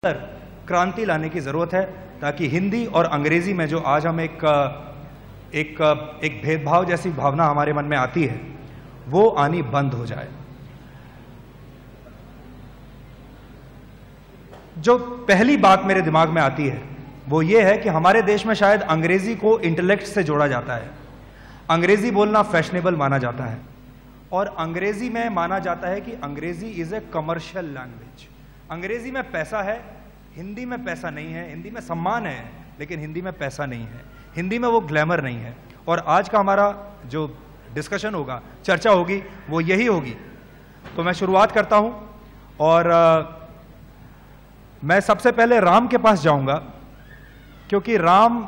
क्रांति लाने की ज़रूरत है ताकि हिंदी और अंग्रेजी में जो आज हम एक भेदभाव जैसी भावना हमारे मन में आती है वो आनी बंद हो जाए। जो पहली बात मेरे दिमाग में आती है वो ये है कि हमारे देश में शायद अंग्रेजी को इंटेलेक्ट से जोड़ा जाता है। अंग्रेजी बोलना फैशनेबल माना जाता है और अंग्रेजी में माना जाता है कि अंग्रेजी इज ए कमर्शियल लैंग्वेज। अंग्रेजी में पैसा है, हिंदी में पैसा नहीं है। हिंदी में सम्मान है लेकिन हिंदी में पैसा नहीं है, हिंदी में वो ग्लैमर नहीं है। और आज का हमारा जो डिस्कशन होगा, चर्चा होगी, वो यही होगी। तो मैं शुरुआत करता हूं और मैं सबसे पहले राम के पास जाऊंगा क्योंकि राम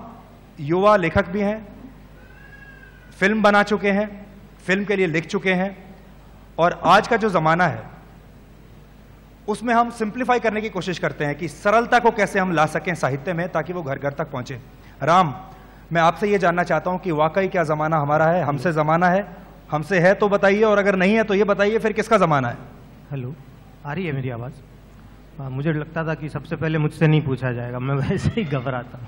युवा लेखक भी हैं, फिल्म बना चुके हैं, फिल्म के लिए लिख चुके हैं और आज का जो जमाना है उसमें हम सिंप्लीफाई करने की कोशिश करते हैं कि सरलता को कैसे हम ला सकें साहित्य में ताकि वो घर घर तक पहुंचे। राम, मैं आपसे ये जानना चाहता हूं कि वाकई क्या जमाना हमारा है, हमसे जमाना है? हमसे है तो बताइए और अगर नहीं है तो ये बताइए फिर किसका जमाना है? हेलो, आ रही है मेरी आवाज़? मुझे लगता था कि सबसे पहले मुझसे नहीं पूछा जाएगा, मैं वैसे ही घबराता हूँ।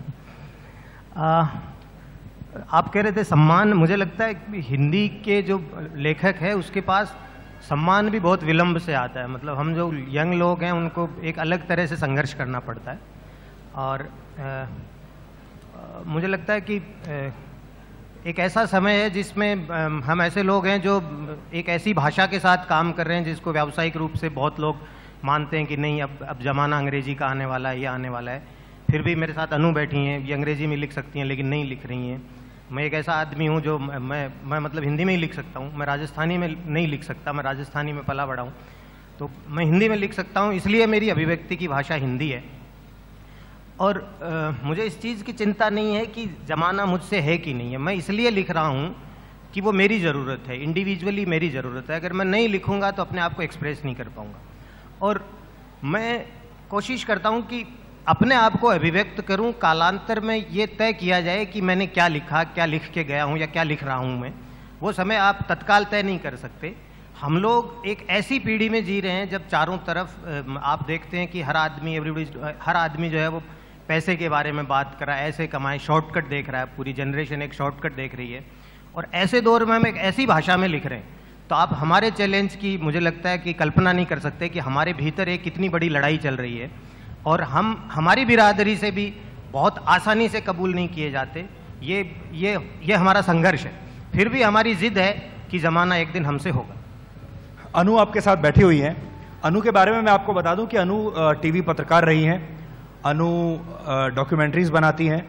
आप कह रहे थे सम्मान। मुझे लगता है कि हिंदी के जो लेखक है उसके पास सम्मान भी बहुत विलंब से आता है। मतलब हम जो यंग लोग हैं उनको एक अलग तरह से संघर्ष करना पड़ता है। और मुझे लगता है कि एक ऐसा समय है जिसमें हम ऐसे लोग हैं जो एक ऐसी भाषा के साथ काम कर रहे हैं जिसको व्यावसायिक रूप से बहुत लोग मानते हैं कि नहीं, अब ज़माना अंग्रेजी का आने वाला है, ये आने वाला है। फिर भी मेरे साथ अनु बैठी हैं, ये अंग्रेजी में लिख सकती हैं लेकिन नहीं लिख रही हैं। मैं एक ऐसा आदमी हूँ जो मैं मतलब हिंदी में ही लिख सकता हूँ, मैं राजस्थानी में नहीं लिख सकता, मैं राजस्थानी में पला बड़ा हूँ, तो मैं हिंदी में लिख सकता हूँ, इसलिए मेरी अभिव्यक्ति की भाषा हिंदी है। और मुझे इस चीज़ की चिंता नहीं है कि ज़माना मुझसे है कि नहीं है। मैं इसलिए लिख रहा हूँ कि वो मेरी ज़रूरत है, इंडिविजुअली मेरी ज़रूरत है। अगर मैं नहीं लिखूँगा तो अपने आप को एक्सप्रेस नहीं कर पाऊँगा। और मैं कोशिश करता हूँ कि अपने आप को अभिव्यक्त करूं। कालांतर में ये तय किया जाए कि मैंने क्या लिखा, क्या लिख के गया हूं या क्या लिख रहा हूं मैं, वो समय आप तत्काल तय नहीं कर सकते। हम लोग एक ऐसी पीढ़ी में जी रहे हैं जब चारों तरफ आप देखते हैं कि हर आदमी जो है वो पैसे के बारे में बात कर रहा है, ऐसे कमाएं, शॉर्टकट देख रहा है। पूरी जनरेशन एक शॉर्टकट देख रही है और ऐसे दौर में हम एक ऐसी भाषा में लिख रहे हैं। तो आप हमारे चैलेंज की मुझे लगता है कि कल्पना नहीं कर सकते कि हमारे भीतर एक कितनी बड़ी लड़ाई चल रही है और हमारी बिरादरी से भी बहुत आसानी से कबूल नहीं किए जाते। ये हमारा संघर्ष है। फिर भी हमारी जिद है कि ज़माना एक दिन हमसे होगा। अनु आपके साथ बैठी हुई हैं। अनु के बारे में मैं आपको बता दूं कि अनु टीवी पत्रकार रही हैं, अनु डॉक्यूमेंट्रीज बनाती हैं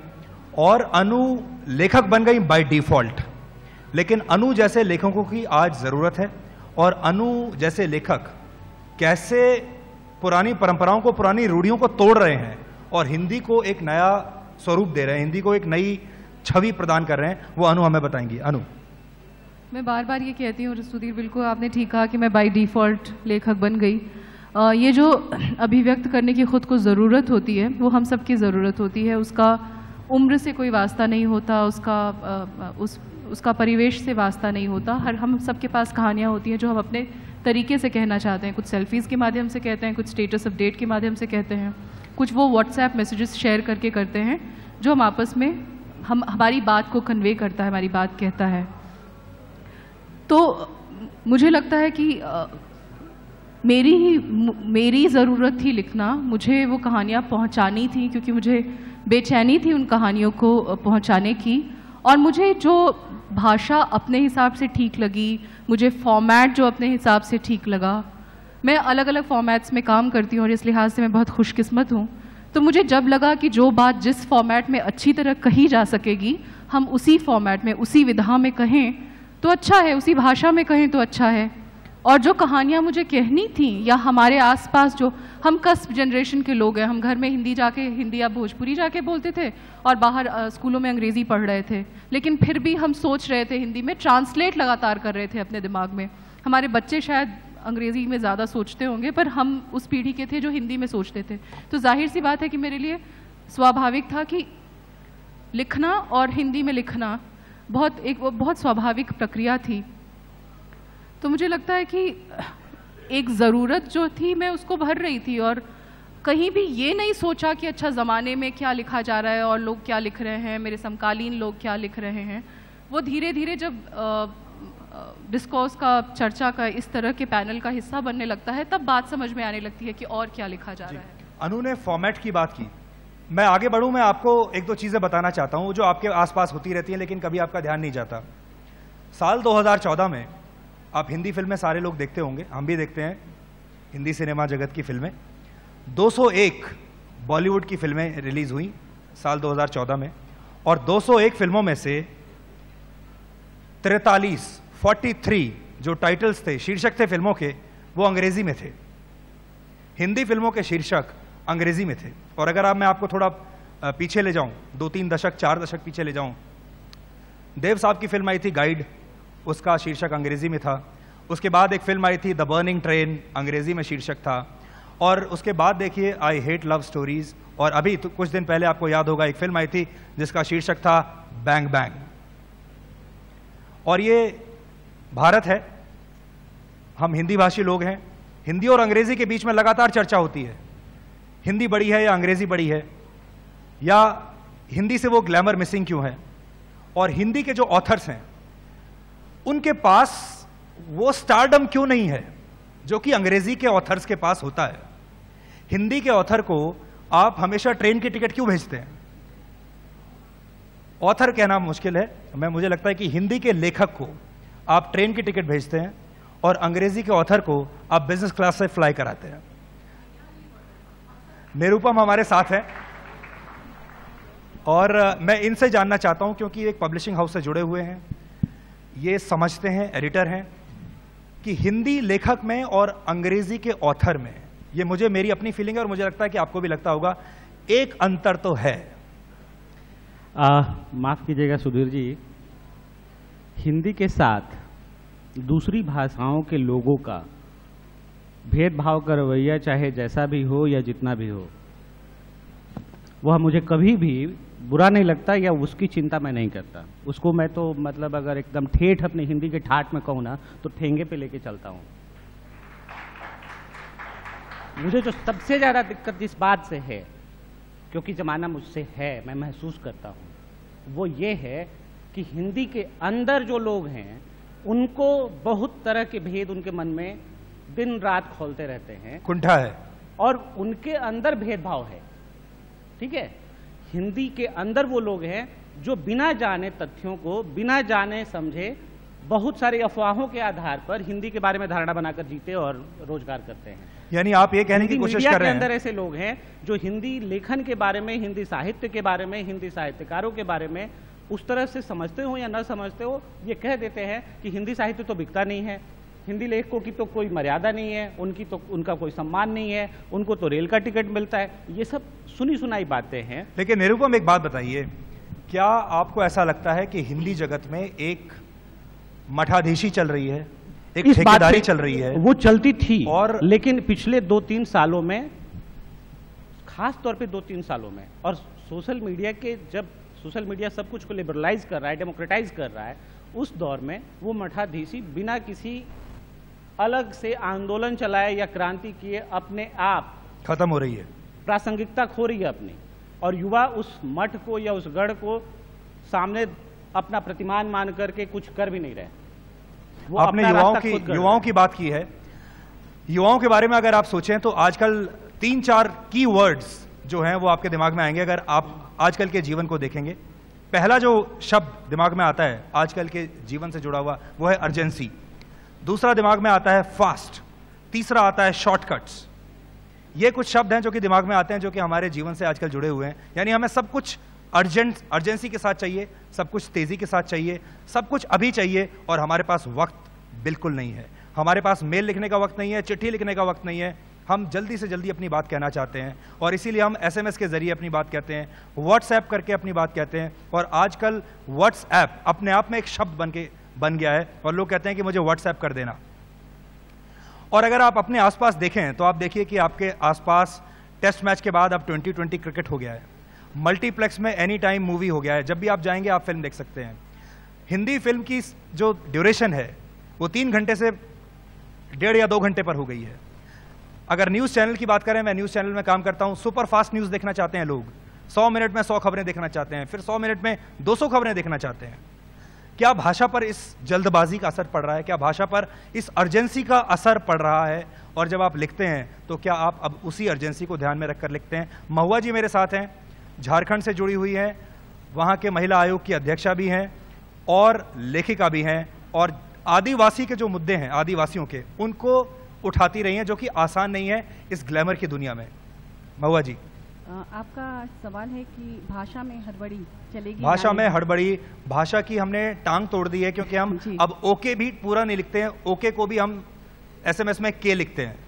और अनु लेखक बन गई बाय डिफॉल्ट। लेकिन अनु जैसे लेखकों की आज ज़रूरत है और अनु जैसे लेखक कैसे पुरानी परंपराओं को, पुरानी रूढ़ियों को तोड़ रहे हैं और हिंदी को एक नया स्वरूप दे रहे हैं, हिंदी को एक नई छवि प्रदान कर रहे हैं, वो अनु हमें बताएंगी। अनु, मैं बार बार ये कहती हूँ सुधीर, बिल्कुल आपने ठीक कहा कि मैं बाय डिफ़ॉल्ट लेखक बन गई। ये जो अभिव्यक्त करने की खुद को ज़रूरत होती है वो हम सब की ज़रूरत होती है। उसका उम्र से कोई वास्ता नहीं होता, उसका परिवेश से वास्ता नहीं होता। हम सब के पास कहानियाँ होती हैं जो हम अपने तरीके से कहना चाहते हैं। कुछ सेल्फीज़ के माध्यम से कहते हैं, कुछ स्टेटस अपडेट के माध्यम से कहते हैं, कुछ वो व्हाट्सएप मैसेजेस शेयर करके करते हैं जो हम आपस में हमारी बात को कन्वे करता है, हमारी बात कहता है। तो मुझे लगता है कि मेरी ज़रूरत थी लिखना, मुझे वो कहानियाँ पहुँचानी थी क्योंकि मुझे बेचैनी थी उन कहानियों को पहुँचाने की। और मुझे जो भाषा अपने हिसाब से ठीक लगी, मुझे फॉर्मेट जो अपने हिसाब से ठीक लगा, मैं अलग अलग फॉर्मेट्स में काम करती हूँ और इस लिहाज से मैं बहुत खुशकिस्मत हूँ। तो मुझे जब लगा कि जो बात जिस फॉर्मेट में अच्छी तरह कही जा सकेगी हम उसी फॉर्मेट में, उसी विधा में कहें तो अच्छा है, उसी भाषा में कहें तो अच्छा है। और जो कहानियाँ मुझे कहनी थी या हमारे आसपास जो हम कस्प जनरेशन के लोग हैं, हम घर में हिंदी या भोजपुरी जाके बोलते थे और बाहर स्कूलों में अंग्रेज़ी पढ़ रहे थे, लेकिन फिर भी हम सोच रहे थे हिंदी में, ट्रांसलेट लगातार कर रहे थे अपने दिमाग में। हमारे बच्चे शायद अंग्रेज़ी में ज़्यादा सोचते होंगे पर हम उस पीढ़ी के थे जो हिंदी में सोचते थे। तो जाहिर सी बात है कि मेरे लिए स्वाभाविक था कि लिखना और हिंदी में लिखना बहुत स्वाभाविक प्रक्रिया थी। तो मुझे लगता है कि एक ज़रूरत जो थी मैं उसको भर रही थी और कहीं भी ये नहीं सोचा कि अच्छा ज़माने में क्या लिखा जा रहा है और लोग क्या लिख रहे हैं, मेरे समकालीन लोग क्या लिख रहे हैं। वो धीरे धीरे जब डिस्कोर्स का, चर्चा का, इस तरह के पैनल का हिस्सा बनने लगता है, तब बात समझ में आने लगती है कि और क्या लिखा जा रहा है। अनु ने फॉर्मेट की बात की, मैं आगे बढ़ूं, मैं आपको एक दो चीज़ें बताना चाहता हूं जो आपके आसपास होती रहती हैं लेकिन कभी आपका ध्यान नहीं जाता। साल 2014 में आप हिंदी फिल्में सारे लोग देखते होंगे, हम भी देखते हैं हिंदी सिनेमा जगत की फिल्में। 201 बॉलीवुड की फिल्में रिलीज हुई साल 2014 में, और 201 फिल्मों में से 43 जो टाइटल्स थे, शीर्षक थे फिल्मों के, वो अंग्रेजी में थे। हिंदी फिल्मों के शीर्षक अंग्रेजी में थे। और अगर मैं आपको थोड़ा पीछे ले जाऊं, 2-3 दशक, 4 दशक पीछे ले जाऊं, देव साहब की फिल्म आई थी गाइड, उसका शीर्षक अंग्रेजी में था। उसके बाद एक फिल्म आई थी द बर्निंग ट्रेन, अंग्रेजी में शीर्षक था। और उसके बाद देखिए आई हेट लव स्टोरीज, और अभी तो कुछ दिन पहले आपको याद होगा एक फिल्म आई थी जिसका शीर्षक था बैंग बैंग। और ये भारत है, हम हिंदी भाषी लोग हैं, हिंदी और अंग्रेजी के बीच में लगातार चर्चा होती है, हिंदी बड़ी है या अंग्रेजी बड़ी है, या हिंदी से वो ग्लैमर मिसिंग क्यों है। और हिंदी के जो ऑथर्स हैं उनके पास वो स्टारडम क्यों नहीं है जो कि अंग्रेजी के ऑथर्स के पास होता है। हिंदी के ऑथर को आप हमेशा ट्रेन की टिकट क्यों भेजते हैं? ऑथर कहना मुश्किल है, मुझे लगता है कि हिंदी के लेखक को आप ट्रेन की टिकट भेजते हैं और अंग्रेजी के ऑथर को आप बिजनेस क्लास से फ्लाई कराते हैं। निरुपम हमारे साथ हैं और मैं इनसे जानना चाहता हूं, क्योंकि एक पब्लिशिंग हाउस से जुड़े हुए हैं, ये समझते हैं, एडिटर हैं, कि हिंदी लेखक में और अंग्रेजी के ऑथर में, ये मेरी अपनी फीलिंग है और मुझे लगता है कि आपको भी लगता होगा, एक अंतर तो है। माफ कीजिएगा सुधीर जी, हिंदी के साथ दूसरी भाषाओं के लोगों का भेदभाव का रवैया चाहे जैसा भी हो या जितना भी हो, वह मुझे कभी भी बुरा नहीं लगता या उसकी चिंता मैं नहीं करता। उसको मैं तो मतलब अगर एकदम ठेठ अपनी हिंदी के ठाठ में कहूँ ना तो ठेंगे पे लेके चलता हूँ। मुझे जो सबसे ज़्यादा दिक्कत इस बात से है, क्योंकि ज़माना मुझसे है, मैं महसूस करता हूँ, वो ये है कि हिंदी के अंदर जो लोग हैं उनको बहुत तरह के भेद उनके मन में दिन रात खोलते रहते हैं, कुंठा है, और उनके अंदर भेदभाव है। ठीक है, हिंदी के अंदर वो लोग हैं जो बिना जाने तथ्यों को, बिना जाने समझे बहुत सारी अफवाहों के आधार पर हिंदी के बारे में धारणा बनाकर जीते और रोजगार करते हैं। यानी आप ये कहने की कोशिश कर रहे हैं, अंदर ऐसे लोग हैं जो हिंदी लेखन के बारे में, हिंदी साहित्य के बारे में, हिंदी साहित्यकारों के बारे में उस तरह से समझते हो या न समझते हो, ये कह देते हैं कि हिंदी साहित्य तो बिकता नहीं है, हिंदी लेखकों की तो कोई मर्यादा नहीं है, उनका कोई सम्मान नहीं है, उनको तो रेल का टिकट मिलता है। ये सब सुनी सुनाई बातें हैं। लेकिन निरुपम एक बात बताइए, क्या आपको ऐसा लगता है कि हिंदी जगत में एक मठाधीशी चल रही है, एक ठेकेदारी चल रही है? वो चलती थी, और लेकिन पिछले 2-3 सालों में, खास तौर पे 2-3 सालों में, और सोशल मीडिया के, जब सोशल मीडिया सब कुछ को लिबरलाइज कर रहा है, डेमोक्रेटाइज कर रहा है, उस दौर में वो मठाधीशी बिना किसी अलग से आंदोलन चलाए या क्रांति किए अपने आप खत्म हो रही है, प्रासंगिकता खो रही है अपनी, और युवा उस मठ को या उस गढ़ को सामने अपना प्रतिमान मान करके कुछ कर भी नहीं रहे। वो आपने युवाओं की बात की है। युवाओं के बारे में अगर आप सोचें तो आजकल 3-4 की वर्ड्स जो हैं वो आपके दिमाग में आएंगे अगर आप आजकल के जीवन को देखेंगे। पहला जो शब्द दिमाग में आता है आजकल के जीवन से जुड़ा हुआ, वो है अर्जेंसी। दूसरा दिमाग में आता है फास्ट। तीसरा आता है शॉर्टकट्स। ये कुछ शब्द हैं जो कि दिमाग में आते हैं, जो कि हमारे जीवन से आजकल जुड़े हुए हैं। यानी हमें सब कुछ अर्जेंसी के साथ चाहिए, सब कुछ तेजी के साथ चाहिए, सब कुछ अभी चाहिए, और हमारे पास वक्त बिल्कुल नहीं है। हमारे पास मेल लिखने का वक्त नहीं है, चिट्ठी लिखने का वक्त नहीं है। हम जल्दी से जल्दी अपनी बात कहना चाहते हैं, और इसीलिए हम SMS के जरिए अपनी बात कहते हैं, व्हाट्सएप करके अपनी बात कहते हैं। और आजकल व्हाट्सएप अपने आप में एक शब्द बन गया है, और लोग कहते हैं कि मुझे व्हाट्सएप कर देना। और अगर आप अपने आसपास देखें तो आप देखिए कि आपके आसपास टेस्ट मैच के बाद अब 2020 क्रिकेट हो गया है, मल्टीप्लेक्स में एनी टाइम मूवी हो गया है, जब भी आप जाएंगे आप फिल्म देख सकते हैं। हिंदी फिल्म की जो ड्यूरेशन है वो 3 घंटे से 1.5 या 2 घंटे पर हो गई है। अगर न्यूज़ चैनल की बात करें, मैं न्यूज़ चैनल में काम करता हूं, सुपर फास्ट न्यूज़ देखना चाहते हैं लोग, 100 मिनट में 100 खबरें देखना चाहते हैं, फिर 100 मिनट में 200 खबरें देखना चाहते हैं। क्या भाषा पर इस जल्दबाजी का असर पड़ रहा है? क्या भाषा पर इस अर्जेंसी का असर पड़ रहा है? और जब आप लिखते हैं तो क्या आप अब उसी अर्जेंसी को ध्यान में रखकर लिखते हैं? महुआ जी मेरे साथ हैं, झारखंड से जुड़ी हुई हैं, वहाँ के महिला आयोग की अध्यक्षा भी हैं और लेखिका भी हैं, और आदिवासी के जो मुद्दे हैं आदिवासियों के, उनको उठाती रही हैं, जो कि आसान नहीं है इस ग्लैमर की दुनिया में। महुआ जी, आपका सवाल है कि भाषा में हड़बड़ी चलेगी? भाषा में हड़बड़ी, भाषा की हमने टांग तोड़ दी है, क्योंकि हम अब ओके भी पूरा नहीं लिखते हैं, ओके को भी हम SMS में के लिखते हैं।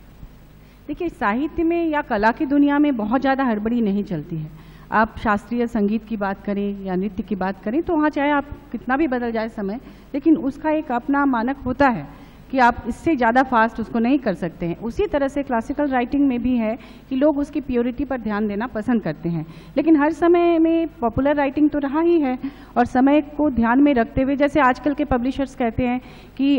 देखिए, साहित्य में या कला की दुनिया में बहुत ज़्यादा हड़बड़ी नहीं चलती है। आप शास्त्रीय संगीत की बात करें या नृत्य की बात करें तो वहाँ चाहे आप कितना भी बदल जाए समय, लेकिन उसका एक अपना मानक होता है कि आप इससे ज़्यादा फास्ट उसको नहीं कर सकते हैं। उसी तरह से क्लासिकल राइटिंग में भी है कि लोग उसकी प्योरिटी पर ध्यान देना पसंद करते हैं, लेकिन हर समय में पॉपुलर राइटिंग तो रहा ही है, और समय को ध्यान में रखते हुए, जैसे आजकल के पब्लिशर्स कहते हैं कि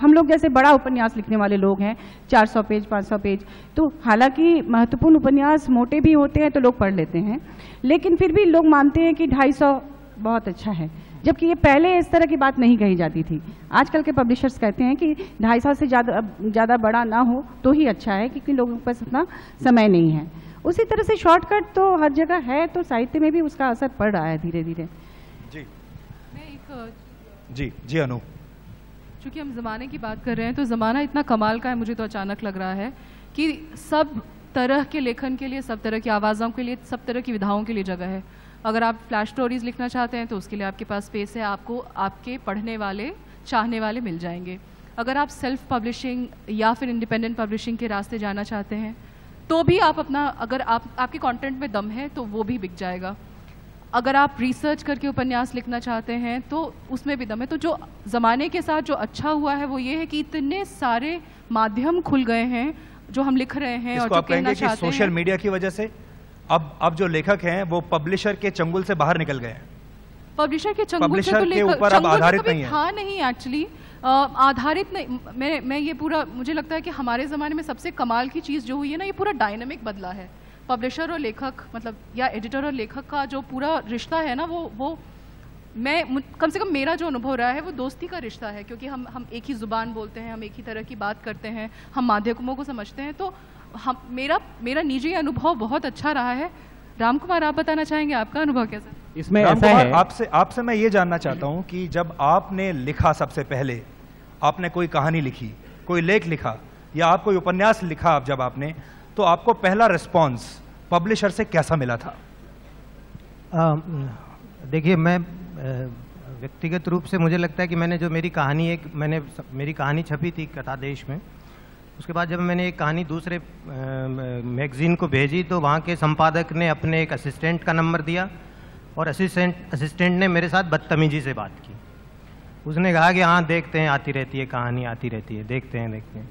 हम लोग जैसे बड़ा उपन्यास लिखने वाले लोग हैं, 400 पेज 500 पेज, तो हालांकि महत्वपूर्ण उपन्यास मोटे भी होते हैं तो लोग पढ़ लेते हैं, लेकिन फिर भी लोग मानते हैं कि 250 बहुत अच्छा है, जबकि ये पहले इस तरह की बात नहीं कही जाती थी। आजकल के पब्लिशर्स कहते हैं कि 250 से ज़्यादा बड़ा ना हो तो ही अच्छा है, क्योंकि लोगों के पास इतना समय नहीं है। उसी तरह से शॉर्टकट तो हर जगह है, तो साहित्य में भी उसका असर पड़ रहा है धीरे धीरे। जी मैं एक जी अनु, चूँकि हम ज़माने की बात कर रहे हैं तो ज़माना इतना कमाल का है, मुझे तो अचानक लग रहा है कि सब तरह के लेखन के लिए, सब तरह की आवाज़ों के लिए, सब तरह की विधाओं के लिए जगह है। अगर आप फ्लैश स्टोरीज़ लिखना चाहते हैं तो उसके लिए आपके पास स्पेस है, आपको आपके पढ़ने वाले, चाहने वाले मिल जाएंगे। अगर आप सेल्फ पब्लिशिंग या फिर इंडिपेंडेंट पब्लिशिंग के रास्ते जाना चाहते हैं तो भी आप अपना, अगर आपके कंटेंट में दम है तो वो भी बिक जाएगा। अगर आप रिसर्च करके उपन्यास लिखना चाहते हैं तो उसमें भी दम है। तो जो ज़माने के साथ जो अच्छा हुआ है वो ये है कि इतने सारे माध्यम खुल गए हैं जो हम लिख रहे हैं और जो कहना चाहते हैं। सोशल मीडिया की वजह से अब जो लेखक हैं वो पब्लिशर के चंगुल से बाहर निकल गए हैं। पब्लिशर के चंगुल से तो के ऊपर अब आधारित नहीं है। हाँ, नहीं एक्चुअली आधारित नहीं। मैं ये पूरा, मुझे लगता है कि हमारे ज़माने में सबसे कमाल की चीज़ जो हुई है ना, ये पूरा डायनामिक बदला है। पब्लिशर और लेखक, मतलब या एडिटर और लेखक का जो पूरा रिश्ता है ना, वो कम से कम मेरा जो अनुभव रहा है वो दोस्ती का रिश्ता है, क्योंकि हम एक ही ज़ुबान बोलते हैं, हम एक ही तरह की बात करते हैं, हम माध्यमों को समझते हैं। तो मेरा निजी अनुभव बहुत अच्छा रहा है। राम कुमार, आप बताना चाहेंगे आपका अनुभव कैसा? इसमें ऐसा है, आपसे मैं ये जानना चाहता हूँ कि जब आपने लिखा, सबसे पहले आपने कोई कहानी लिखी, कोई लेख लिखा या आप कोई उपन्यास लिखा, आप जब आपने, तो आपको पहला रिस्पॉन्स पब्लिशर से कैसा मिला था? देखिए, मैं व्यक्तिगत रूप से मुझे लगता है कि मैंने जो मेरी कहानी छपी थी कथादेश में, उसके बाद जब मैंने एक कहानी दूसरे मैगजीन को भेजी तो वहाँ के संपादक ने अपने एक असिस्टेंट का नंबर दिया और असिस्टेंट ने मेरे साथ बदतमीजी से बात की। उसने कहा कि हाँ, देखते हैं, आती रहती है कहानी, आती रहती है, देखते हैं।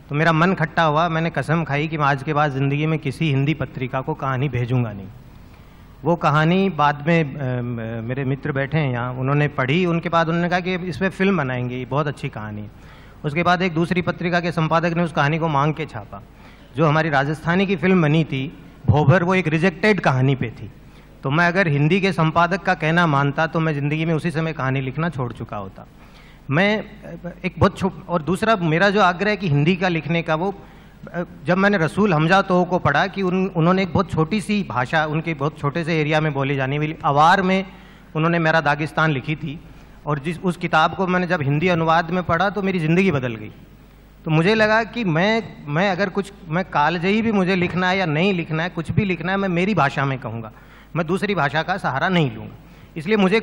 तो मेरा मन खट्टा हुआ, मैंने कसम खाई कि मैं आज के बाद ज़िंदगी में किसी हिंदी पत्रिका को कहानी भेजूंगा नहीं। वो कहानी बाद में मेरे मित्र बैठे हैं यहाँ, उन्होंने पढ़ी, उनके बाद उन्होंने कहा कि इस पर फिल्म बनाएंगे, ये बहुत अच्छी कहानी है। उसके बाद एक दूसरी पत्रिका के संपादक ने उस कहानी को मांग के छापा। जो हमारी राजस्थानी की फिल्म बनी थी भोबर, वो एक रिजेक्टेड कहानी पे थी। तो मैं अगर हिंदी के संपादक का कहना मानता तो मैं ज़िंदगी में उसी समय कहानी लिखना छोड़ चुका होता। मैं एक बहुत और दूसरा मेरा जो आग्रह है कि हिंदी का लिखने का, वो जब मैंने रसूल हमजा तो को पढ़ा कि उन्होंने एक बहुत छोटी सी भाषा, उनके बहुत छोटे से एरिया में बोली जाने वाली अवार में उन्होंने मेरा दागिस्तान लिखी थी, और उस किताब को मैंने जब हिंदी अनुवाद में पढ़ा तो मेरी ज़िंदगी बदल गई। तो मुझे लगा कि मैं अगर मैं कालजयी भी मुझे लिखना है या नहीं लिखना है, कुछ भी लिखना है, मैं मेरी भाषा में कहूँगा, मैं दूसरी भाषा का सहारा नहीं लूँगा। इसलिए मुझे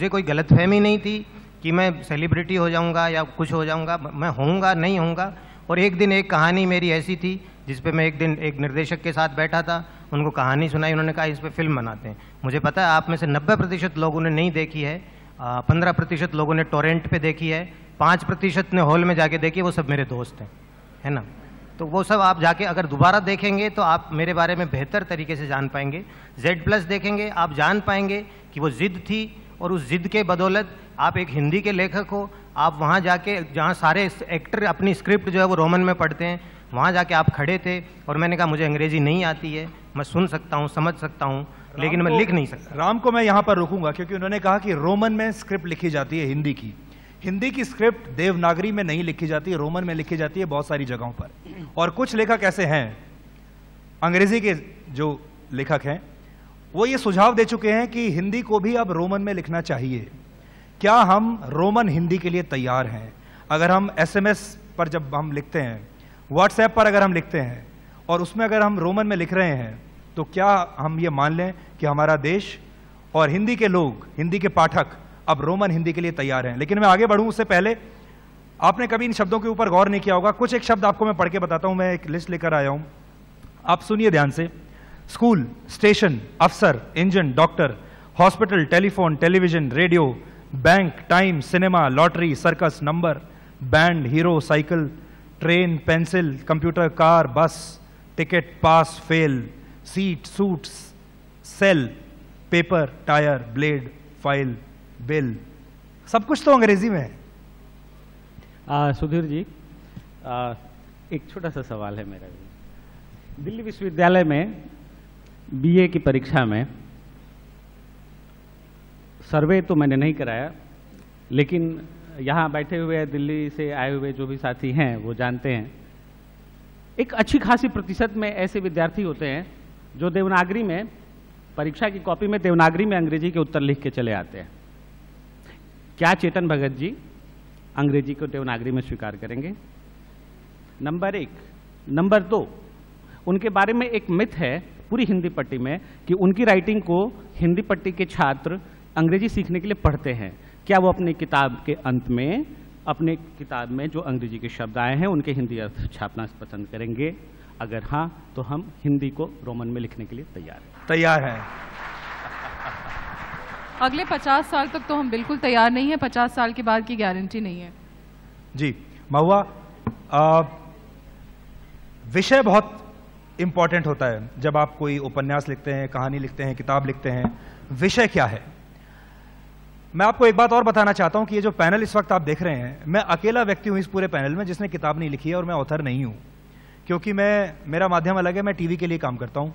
कोई गलतफहमी नहीं थी कि मैं सेलिब्रिटी हो जाऊँगा या कुछ हो जाऊँगा, मैं होऊंगा नहीं होऊंगा। और एक दिन एक कहानी मेरी ऐसी थी जिस पे मैं एक दिन एक निर्देशक के साथ बैठा था, उनको कहानी सुनाई, उन्होंने कहा इस पर फिल्म बनाते हैं। मुझे पता है आप में से 90% लोगों ने नहीं देखी है, 15% लोगों ने टोरेंट पे देखी है, 5% ने हॉल में जाके देखी, वो सब मेरे दोस्त हैं, है ना। तो वो सब आप जाके अगर दोबारा देखेंगे तो आप मेरे बारे में बेहतर तरीके से जान पाएंगे। Z+ देखेंगे, आप जान पाएंगे कि वो जिद थी, और उस जिद के बदौलत आप एक हिंदी के लेखक हो, आप वहाँ जाके जहाँ सारे एक्टर अपनी स्क्रिप्ट जो है वो रोमन में पढ़ते हैं, वहाँ जाके आप खड़े थे और मैंने कहा मुझे अंग्रेजी नहीं आती है, मैं सुन सकता हूँ, समझ सकता हूँ, लेकिन मैं लिख नहीं सकता। राम को मैं यहाँ पर रोकूंगा क्योंकि उन्होंने कहा कि रोमन में स्क्रिप्ट लिखी जाती है हिंदी की। हिंदी की स्क्रिप्ट देवनागरी में नहीं लिखी जाती है, रोमन में लिखी जाती है बहुत सारी जगहों पर। और कुछ लेखक ऐसे हैं, अंग्रेजी के जो लेखक हैं, वो ये सुझाव दे चुके हैं कि हिंदी को भी अब रोमन में लिखना चाहिए। क्या हम रोमन हिंदी के लिए तैयार हैं? अगर हम SMS पर जब हम लिखते हैं, व्हाट्सएप पर अगर हम लिखते हैं और उसमें अगर हम रोमन में लिख रहे हैं, तो क्या हम ये मान लें कि हमारा देश और हिंदी के लोग, हिंदी के पाठक अब रोमन हिंदी के लिए तैयार हैं? लेकिन मैं आगे बढ़ूं उससे पहले, आपने कभी इन शब्दों के ऊपर गौर नहीं किया होगा। कुछ एक शब्द आपको मैं पढ़ के बताता हूं, मैं एक लिस्ट लेकर आया हूं, आप सुनिए ध्यान से। स्कूल, स्टेशन, अफसर, engine, doctor, hospital, telephone, television, radio, bank, time, cinema, lottery, circus, number, band, hero, cycle, train, pencil, computer, car, bus, ticket, pass, fail, seat, suit, sale, paper, tyre, blade, file, bill, सब कुछ तो अंग्रेजी में है। सुधीर जी, एक छोटा सा सवाल है मेरा भी। दिल्ली विश्वविद्यालय में BA की परीक्षा में सर्वे तो मैंने नहीं कराया, लेकिन यहाँ बैठे हुए दिल्ली से आए हुए जो भी साथी हैं वो जानते हैं, एक अच्छी खासी प्रतिशत में ऐसे विद्यार्थी होते हैं जो देवनागरी में, परीक्षा की कॉपी में देवनागरी में अंग्रेजी के उत्तर लिख के चले आते हैं। क्या चेतन भगत जी अंग्रेजी को देवनागरी में स्वीकार करेंगे? नंबर 1। नंबर 2, उनके बारे में एक मिथ है पूरी हिंदी पट्टी में कि उनकी राइटिंग को हिंदी पट्टी के छात्र अंग्रेजी सीखने के लिए पढ़ते हैं। क्या वो अपनी किताब के अंत में, अपने किताब में जो अंग्रेजी के शब्द आए हैं उनके हिंदी अर्थ छापना पसंद करेंगे? अगर हाँ, तो हम हिंदी को रोमन में लिखने के लिए तैयार हैं। अगले 50 साल तक तो हम बिल्कुल तैयार नहीं है, 50 साल के बाद की गारंटी नहीं है। जी महुआ, विषय बहुत इंपॉर्टेंट होता है जब आप कोई उपन्यास लिखते हैं, कहानी लिखते हैं, किताब लिखते हैं। विषय क्या है? मैं आपको एक बात और बताना चाहता हूं कि ये जो पैनल इस वक्त आप देख रहे हैं, मैं अकेला व्यक्ति हूं इस पूरे पैनल में जिसने किताब नहीं लिखी है, और मैं ऑथर नहीं हूं क्योंकि मेरा माध्यम अलग है, मैं टीवी के लिए काम करता हूं।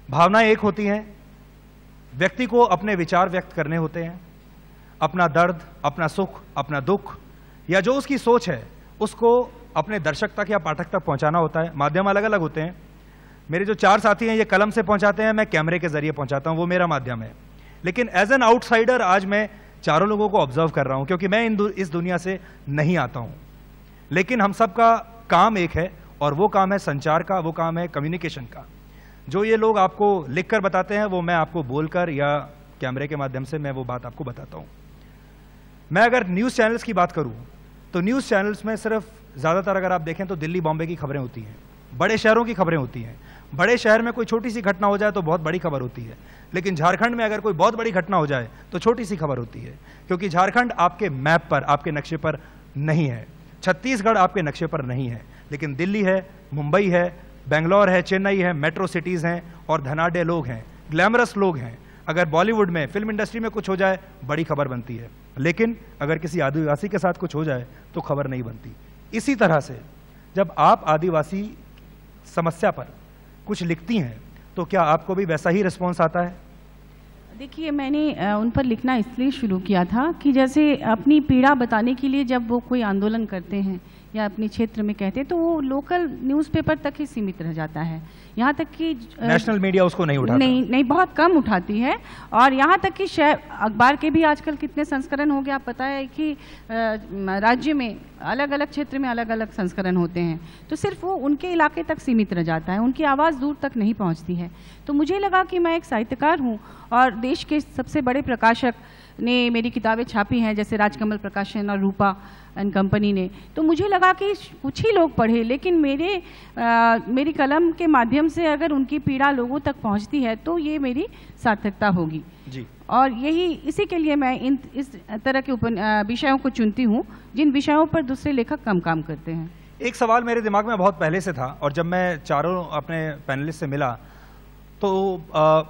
भावनाएं एक होती हैं, व्यक्ति को अपने विचार व्यक्त करने होते हैं, अपना दर्द, अपना सुख, अपना दुख, या जो उसकी सोच है उसको अपने दर्शक तक या पाठक तक पहुंचाना होता है। माध्यम अलग अलग होते हैं। मेरे जो 4 साथी हैं ये कलम से पहुंचाते हैं, मैं कैमरे के जरिए पहुंचाता हूं, वो मेरा माध्यम है। लेकिन एज एन आउटसाइडर आज मैं चारों लोगों को ऑब्जर्व कर रहा हूं क्योंकि मैं इस दुनिया से नहीं आता हूं। लेकिन हम सबका काम एक है, और वो काम है संचार का, वो काम है कम्युनिकेशन का। जो ये लोग आपको लिखकर बताते हैं वो मैं आपको बोलकर या कैमरे के माध्यम से मैं वो बात आपको बताता हूं। मैं अगर न्यूज़ चैनल्स की बात करूं तो न्यूज़ चैनल्स में सिर्फ ज़्यादातर अगर आप देखें तो दिल्ली बॉम्बे की खबरें होती हैं, बड़े शहरों की खबरें होती हैं। बड़े शहर में कोई छोटी सी घटना हो जाए तो बहुत बड़ी खबर होती है, लेकिन झारखंड में अगर कोई बहुत बड़ी घटना हो जाए तो छोटी सी खबर होती है, क्योंकि झारखंड आपके मैप पर, आपके नक्शे पर नहीं है। छत्तीसगढ़ आपके नक्शे पर नहीं है, लेकिन दिल्ली है, मुंबई है, बेंगलोर है, चेन्नई है, मेट्रो सिटीज़ हैं और धनाढ़ लोग हैं, ग्लैमरस लोग हैं। अगर बॉलीवुड में, फिल्म इंडस्ट्री में कुछ हो जाए बड़ी खबर बनती है, लेकिन अगर किसी आदिवासी के साथ कुछ हो जाए तो खबर नहीं बनती। इसी तरह से जब आप आदिवासी समस्या पर कुछ लिखती हैं तो क्या आपको भी वैसा ही रिस्पॉन्स आता है? देखिए, मैंने उन पर लिखना इसलिए शुरू किया था कि जैसे अपनी पीड़ा बताने के लिए जब वो कोई आंदोलन करते हैं या अपने क्षेत्र में कहते हैं तो वो लोकल न्यूज़पेपर तक ही सीमित रह जाता है। यहाँ तक कि नेशनल मीडिया उसको नहीं उठाता, नहीं बहुत कम उठाती है। और यहाँ तक कि अखबार के भी आजकल कितने संस्करण हो गए, आप पता है कि राज्य में अलग अलग क्षेत्र में अलग अलग संस्करण होते हैं, तो सिर्फ वो उनके इलाके तक सीमित रह जाता है, उनकी आवाज़ दूर तक नहीं पहुँचती है। तो मुझे लगा कि मैं एक साहित्यकार हूँ और देश के सबसे बड़े प्रकाशक ने मेरी किताबें छापी हैं, जैसे राजकमल प्रकाशन और रूपा एंड कंपनी ने, तो मुझे लगा कि कुछ ही लोग पढ़े, लेकिन मेरी कलम के माध्यम से अगर उनकी पीड़ा लोगों तक पहुंचती है तो ये मेरी सार्थकता होगी जी। और इसी के लिए मैं इस तरह के विषयों को चुनती हूँ जिन विषयों पर दूसरे लेखक कम काम करते हैं। एक सवाल मेरे दिमाग में बहुत पहले से था और जब मैं चारों अपने पैनलिस्ट से मिला तो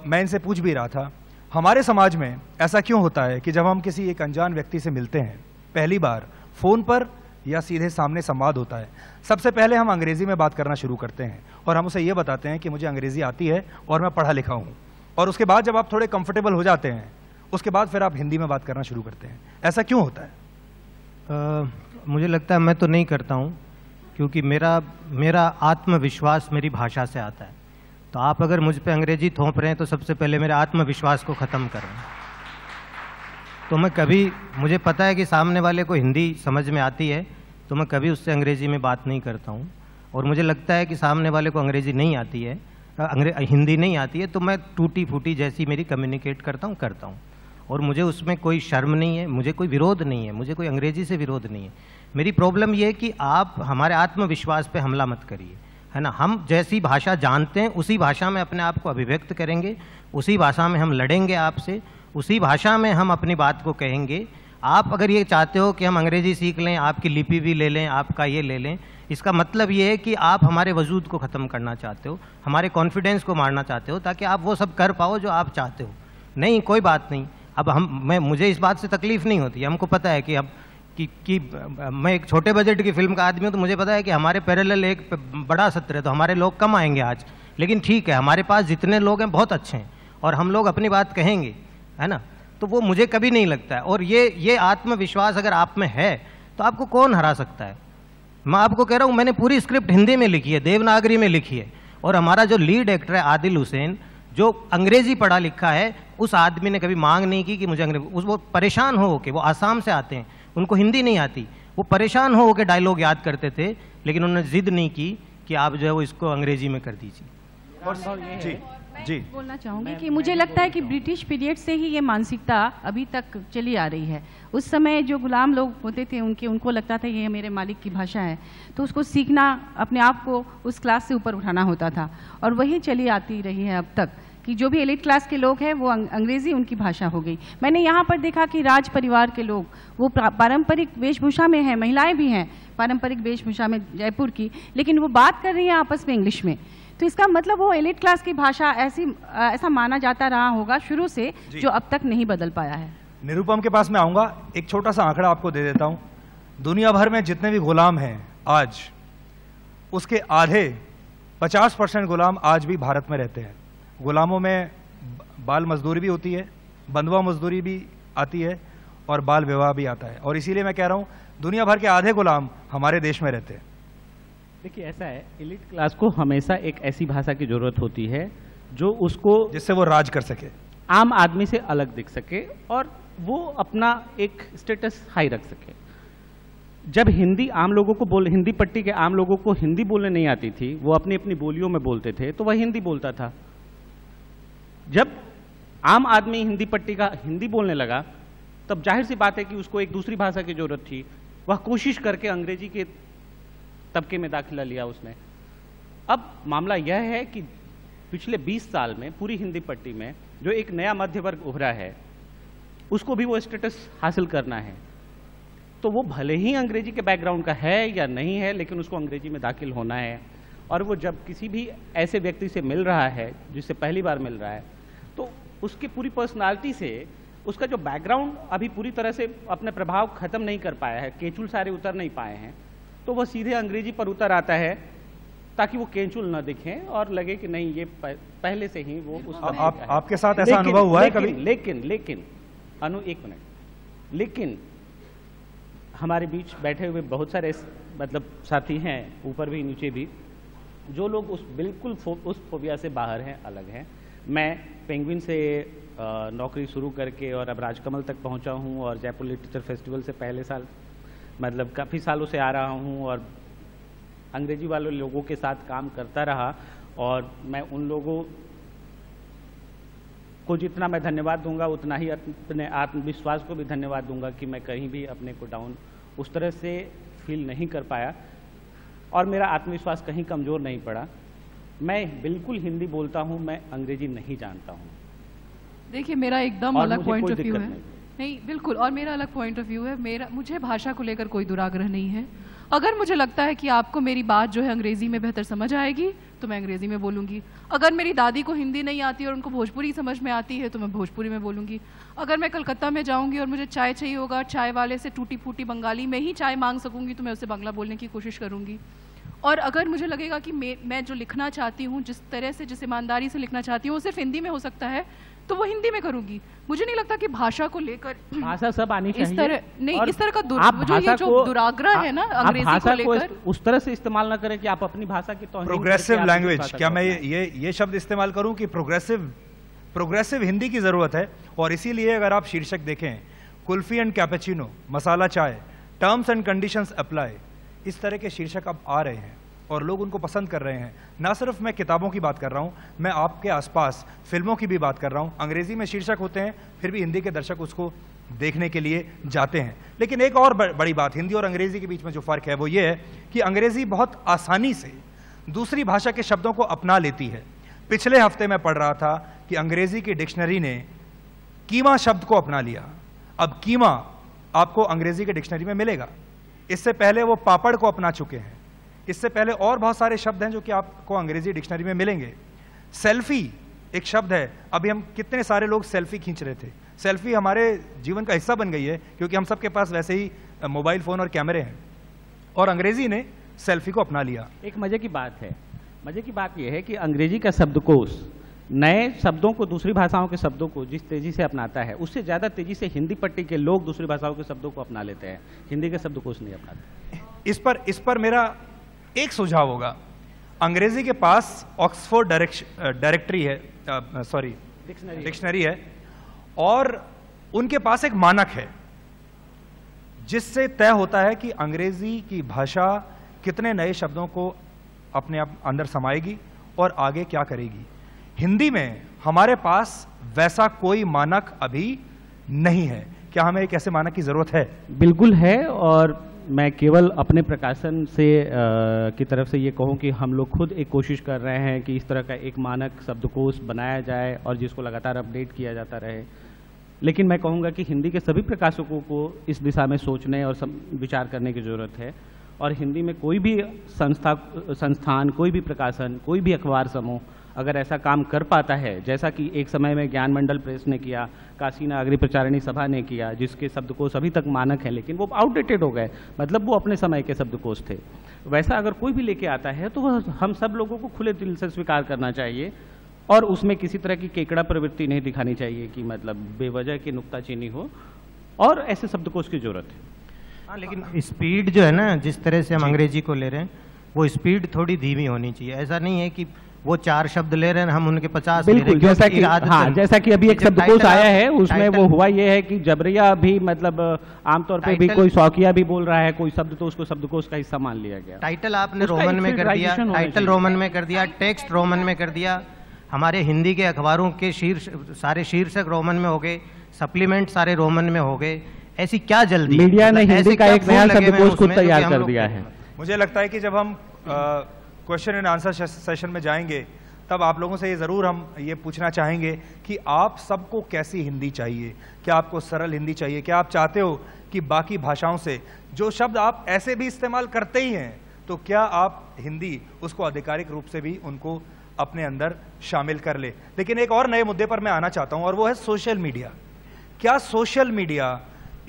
मैं इनसे पूछ भी रहा था, हमारे समाज में ऐसा क्यों होता है कि जब हम किसी एक अनजान व्यक्ति से मिलते हैं पहली बार फ़ोन पर या सीधे सामने संवाद होता है, सबसे पहले हम अंग्रेजी में बात करना शुरू करते हैं और हम उसे ये बताते हैं कि मुझे अंग्रेजी आती है और मैं पढ़ा लिखा हूँ। और उसके बाद जब आप थोड़े कंफर्टेबल हो जाते हैं, उसके बाद फिर आप हिंदी में बात करना शुरू करते हैं। ऐसा क्यों होता है? मुझे लगता है मैं तो नहीं करता हूँ, क्योंकि मेरा आत्मविश्वास मेरी भाषा से आता है। तो आप अगर मुझ पे अंग्रेजी थोप रहे हैं तो सबसे पहले मेरे आत्मविश्वास को ख़त्म कर रहे हैं। तो मैं कभी, मुझे पता है कि सामने वाले को हिंदी समझ में आती है, तो मैं कभी उससे अंग्रेजी में बात नहीं करता हूँ। और मुझे लगता है कि सामने वाले को अंग्रेजी नहीं आती है, हिंदी नहीं आती है, तो मैं टूटी फूटी जैसी मेरी कम्युनिकेट करता हूँ। और मुझे उसमें कोई शर्म नहीं है, मुझे कोई विरोध नहीं है, मुझे कोई अंग्रेजी से विरोध नहीं है। मेरी प्रॉब्लम ये है कि आप हमारे आत्मविश्वास पे हमला मत करिए, है ना। हम जैसी भाषा जानते हैं उसी भाषा में अपने आप को अभिव्यक्त करेंगे, उसी भाषा में हम लड़ेंगे आपसे, उसी भाषा में हम अपनी बात को कहेंगे। आप अगर ये चाहते हो कि हम अंग्रेजी सीख लें, आपकी लिपि भी ले लें, आपका ये ले लें, इसका मतलब ये है कि आप हमारे वजूद को ख़त्म करना चाहते हो, हमारे कॉन्फिडेंस को मारना चाहते हो, ताकि आप वो सब कर पाओ जो आप चाहते हो। नहीं, कोई बात नहीं। अब मुझे इस बात से तकलीफ नहीं होती। हमको पता है कि मैं एक छोटे बजट की फिल्म का आदमी हूँ, तो मुझे पता है कि हमारे पैरेलल एक बड़ा सत्र है, तो हमारे लोग कम आएंगे आज, लेकिन ठीक है, हमारे पास जितने लोग हैं बहुत अच्छे हैं और हम लोग अपनी बात कहेंगे, है ना। तो वो मुझे कभी नहीं लगता है। और ये आत्मविश्वास अगर आप में है तो आपको कौन हरा सकता है। मैं आपको कह रहा हूँ, मैंने पूरी स्क्रिप्ट हिंदी में लिखी है, देवनागरी में लिखी है, और हमारा जो लीड एक्टर है आदिल हुसैन, जो अंग्रेजी पढ़ा लिखा है, उस आदमी ने कभी मांग नहीं की कि मुझे अंग्रेजी, वो परेशान हो के, वो आसाम से आते हैं, उनको हिंदी नहीं आती, वो परेशान हो के डायलॉग याद करते थे, लेकिन उन्होंने जिद नहीं की कि आप जो है वो इसको अंग्रेजी में कर दीजिए। जी बोलना चाहूँगी कि मुझे लगता है कि ब्रिटिश पीरियड से ही ये मानसिकता अभी तक चली आ रही है। उस समय जो गुलाम लोग होते थे उनको लगता था ये मेरे मालिक की भाषा है, तो उसको सीखना, अपने आप को उस क्लास से ऊपर उठाना होता था, और वही चली आती रही है अब तक कि जो भी एलिट क्लास के लोग हैं वो अंग्रेज़ी उनकी भाषा हो गई। मैंने यहाँ पर देखा कि राज परिवार के लोग वो पारंपरिक वेशभूषा में हैं, महिलाएं भी हैं पारंपरिक वेशभूषा में जयपुर की, लेकिन वो बात कर रही हैं आपस में इंग्लिश में। तो इसका मतलब वो एलिट क्लास की भाषा ऐसा माना जाता रहा होगा शुरू से, जो अब तक नहीं बदल पाया है। निरुपम के पास मैं आऊँगा, एक छोटा सा आंकड़ा आपको दे देता हूँ। दुनिया भर में जितने भी गुलाम हैं आज, उसके आधे 50% गुलाम आज भी भारत में रहते हैं। गुलामों में बाल मजदूरी भी होती है, बंधुआ मजदूरी भी आती है, और बाल विवाह भी आता है, और इसीलिए मैं कह रहा हूँ दुनिया भर के आधे गुलाम हमारे देश में रहते हैं। देखिए, ऐसा है, एलिट क्लास को हमेशा एक ऐसी भाषा की जरूरत होती है जो उसको, जिससे वो राज कर सके, आम आदमी से अलग दिख सके और वो अपना एक स्टेटस हाई रख सके। जब हिंदी आम लोगों को हिंदी पट्टी के आम लोगों को हिंदी बोलने नहीं आती थी, वो अपनी अपनी बोलियों में बोलते थे, तो वह हिंदी बोलता था। जब आम आदमी हिंदी पट्टी का हिंदी बोलने लगा, तब जाहिर सी बात है कि उसको एक दूसरी भाषा की जरूरत थी। वह कोशिश करके अंग्रेजी के तबके में दाखिला लिया उसने। अब मामला यह है कि पिछले 20 साल में पूरी हिंदी पट्टी में जो एक नया मध्य वर्ग उभरा है, उसको भी वो स्टेटस हासिल करना है। तो वो भले ही अंग्रेजी के बैकग्राउंड का है या नहीं है, लेकिन उसको अंग्रेजी में दाखिल होना है। और वो जब किसी भी ऐसे व्यक्ति से मिल रहा है जिससे पहली बार मिल रहा है, तो उसकी पूरी पर्सनालिटी से उसका जो बैकग्राउंड अभी पूरी तरह से अपने प्रभाव खत्म नहीं कर पाया है, केंचुल सारे उतर नहीं पाए हैं, तो वह सीधे अंग्रेजी पर उतर आता है ताकि वो केंचुल न दिखें और लगे कि नहीं, ये पहले से ही वो उस आपके साथ ऐसा अनुभव हुआ है कभी? लेकिन एक मिनट, लेकिन हमारे बीच बैठे हुए बहुत सारे मतलब साथी हैं, ऊपर भी नीचे भी, जो लोग बिल्कुल उस फोबिया से बाहर हैं, अलग हैं। मैं पेंगुइन से नौकरी शुरू करके और अब राजकमल तक पहुंचा हूं, और जयपुर लिटरेचर फेस्टिवल से पहले साल मतलब काफ़ी सालों से आ रहा हूं, और अंग्रेजी वाले लोगों के साथ काम करता रहा। और मैं उन लोगों को जितना मैं धन्यवाद दूंगा, उतना ही अपने आत्मविश्वास को भी धन्यवाद दूंगा कि मैं कहीं भी अपने को डाउन उस तरह से फील नहीं कर पाया, और मेरा आत्मविश्वास कहीं कमज़ोर नहीं पड़ा। मैं बिल्कुल हिंदी बोलता हूं, मैं अंग्रेजी नहीं जानता हूं। देखिए, मेरा एकदम अलग पॉइंट ऑफ व्यू है। नहीं, बिल्कुल, और मेरा अलग पॉइंट ऑफ व्यू है। मुझे भाषा को लेकर कोई दुराग्रह नहीं है। अगर मुझे लगता है कि आपको मेरी बात जो है अंग्रेजी में बेहतर समझ आएगी, तो मैं अंग्रेज़ी में बोलूँगी। अगर मेरी दादी को हिंदी नहीं आती और उनको भोजपुरी समझ में आती है तो मैं भोजपुरी में बोलूँगी। अगर मैं कलकत्ता में जाऊँगी और मुझे चाय चाहिए होगा, चाय वाले से टूटी फूटी बंगाली में ही चाय मांग सकूँगी तो मैं उससे बांग्ला बोलने की कोशिश करूँगी। और अगर मुझे लगेगा कि मैं जो लिखना चाहती हूँ, जिस तरह से, जिस ईमानदारी से लिखना चाहती हूँ, वो सिर्फ हिंदी में हो सकता है तो वो हिंदी में करूँगी। मुझे नहीं लगता कि भाषा को लेकर भाषा सब आनी चाहिए। इस तरह नहीं, इस तरह का दुराग्रह है ना अंग्रेजी को लेकर, उस तरह से इस्तेमाल ना करें कि आप अपनी भाषा की तौहीन। प्रोग्रेसिव लैंग्वेज, क्या मैं ये शब्द इस्तेमाल करूं कि प्रोग्रेसिव हिंदी की जरूरत है। और इसीलिए अगर आप शीर्षक देखें, कुल्फी एंड कैपेचिनो, मसाला चाय, टर्म्स एंड कंडीशंस अप्लाई, इस तरह के शीर्षक अब आ रहे हैं और लोग उनको पसंद कर रहे हैं। ना सिर्फ मैं किताबों की बात कर रहा हूं, मैं आपके आसपास फिल्मों की भी बात कर रहा हूं। अंग्रेजी में शीर्षक होते हैं, फिर भी हिंदी के दर्शक उसको देखने के लिए जाते हैं। लेकिन एक और बड़ी बात, हिंदी और अंग्रेजी के बीच में जो फर्क है वो ये है कि अंग्रेजी बहुत आसानी से दूसरी भाषा के शब्दों को अपना लेती है। पिछले हफ्ते मैं पढ़ रहा था कि अंग्रेजी की डिक्शनरी ने कीमा शब्द को अपना लिया। अब कीमा आपको अंग्रेजी के डिक्शनरी में मिलेगा। इससे पहले वो पापड़ को अपना चुके हैं। इससे पहले और बहुत सारे शब्द हैं जो कि आपको अंग्रेजी डिक्शनरी में मिलेंगे। सेल्फी एक शब्द है। अभी हम कितने सारे लोग सेल्फी खींच रहे थे। सेल्फी हमारे जीवन का हिस्सा बन गई है क्योंकि हम सबके पास वैसे ही मोबाइल फोन और कैमरे हैं, और अंग्रेजी ने सेल्फी को अपना लिया। एक मजे की बात है, मजे की बात यह है कि अंग्रेजी का शब्दकोश नए शब्दों को, दूसरी भाषाओं के शब्दों को जिस तेजी से अपनाता है, उससे ज्यादा तेजी से हिंदी पट्टी के लोग दूसरी भाषाओं के शब्दों को अपना लेते हैं, हिंदी के शब्दकोश नहीं अपनाते। इस पर मेरा एक सुझाव होगा। अंग्रेजी के पास ऑक्सफोर्ड डायरेक्टरी है, सॉरी डिक्शनरी है, और उनके पास एक मानक है जिससे तय होता है कि अंग्रेजी की भाषा कितने नए शब्दों को अपने आप अंदर समाएगी और आगे क्या करेगी। हिंदी में हमारे पास वैसा कोई मानक अभी नहीं है। क्या हमें एक ऐसे मानक की जरूरत है? बिल्कुल है, और मैं केवल अपने प्रकाशन से की तरफ से ये कहूँ कि हम लोग खुद एक कोशिश कर रहे हैं कि इस तरह का एक मानक शब्दकोश बनाया जाए और जिसको लगातार अपडेट किया जाता रहे। लेकिन मैं कहूँगा कि हिंदी के सभी प्रकाशकों को इस दिशा में सोचने और विचार करने की ज़रूरत है। और हिंदी में कोई भी संस्थान, कोई भी प्रकाशन, कोई भी अखबार समूह अगर ऐसा काम कर पाता है, जैसा कि एक समय में ज्ञान मंडल प्रेस ने किया, काशी नागरी प्रचारिणी सभा ने किया, जिसके शब्दकोश अभी तक मानक है लेकिन वो आउटडेटेड हो गए, मतलब वो अपने समय के शब्दकोश थे, वैसा अगर कोई भी लेके आता है तो हम सब लोगों को खुले दिल से स्वीकार करना चाहिए और उसमें किसी तरह की केकड़ा प्रवृत्ति नहीं दिखानी चाहिए कि मतलब बेवजह की नुक्ताचीनी हो, और ऐसे शब्दकोश की जरूरत है। हाँ, लेकिन स्पीड जो है ना, जिस तरह से हम अंग्रेजी को ले रहे हैं, वो स्पीड थोड़ी धीमी होनी चाहिए। ऐसा नहीं है कि वो 4 शब्द ले रहे हैं, हम उनके 50 ले रहे हैं। जैसा कि हाँ, जैसा कि अभी एक शब्दकोश आया है, उसमें वो हुआ ये है कि जबरिया भी मतलब आमतौर पे भी कोई शौकिया भी बोल रहा है कोई शब्द, तो उसको शब्दकोश का हिस्सा मान लिया गया। टाइटल आपने रोमन में कर दिया, टाइटल रोमन में कर दिया, टेक्स्ट रोमन में कर दिया। हमारे हिंदी के अखबारों के सारे शीर्षक रोमन में हो गए, सप्लीमेंट सारे रोमन में हो गए। ऐसी क्या जल्दी? मीडिया ने हिंदी का एक नया शब्दकोश खुद तैयार कर दिया है। मुझे लगता है कि जब हम क्वेश्चन एंड आंसर सेशन में जाएंगे तब आप लोगों से ये जरूर हम ये पूछना चाहेंगे कि आप सबको कैसी हिंदी चाहिए। क्या आपको सरल हिंदी चाहिए? क्या आप चाहते हो कि बाकी भाषाओं से जो शब्द आप ऐसे भी इस्तेमाल करते ही हैं, तो क्या आप हिंदी उसको आधिकारिक रूप से भी उनको अपने अंदर शामिल कर ले। लेकिन एक और नए मुद्दे पर मैं आना चाहता हूं और वो है सोशल मीडिया। क्या सोशल मीडिया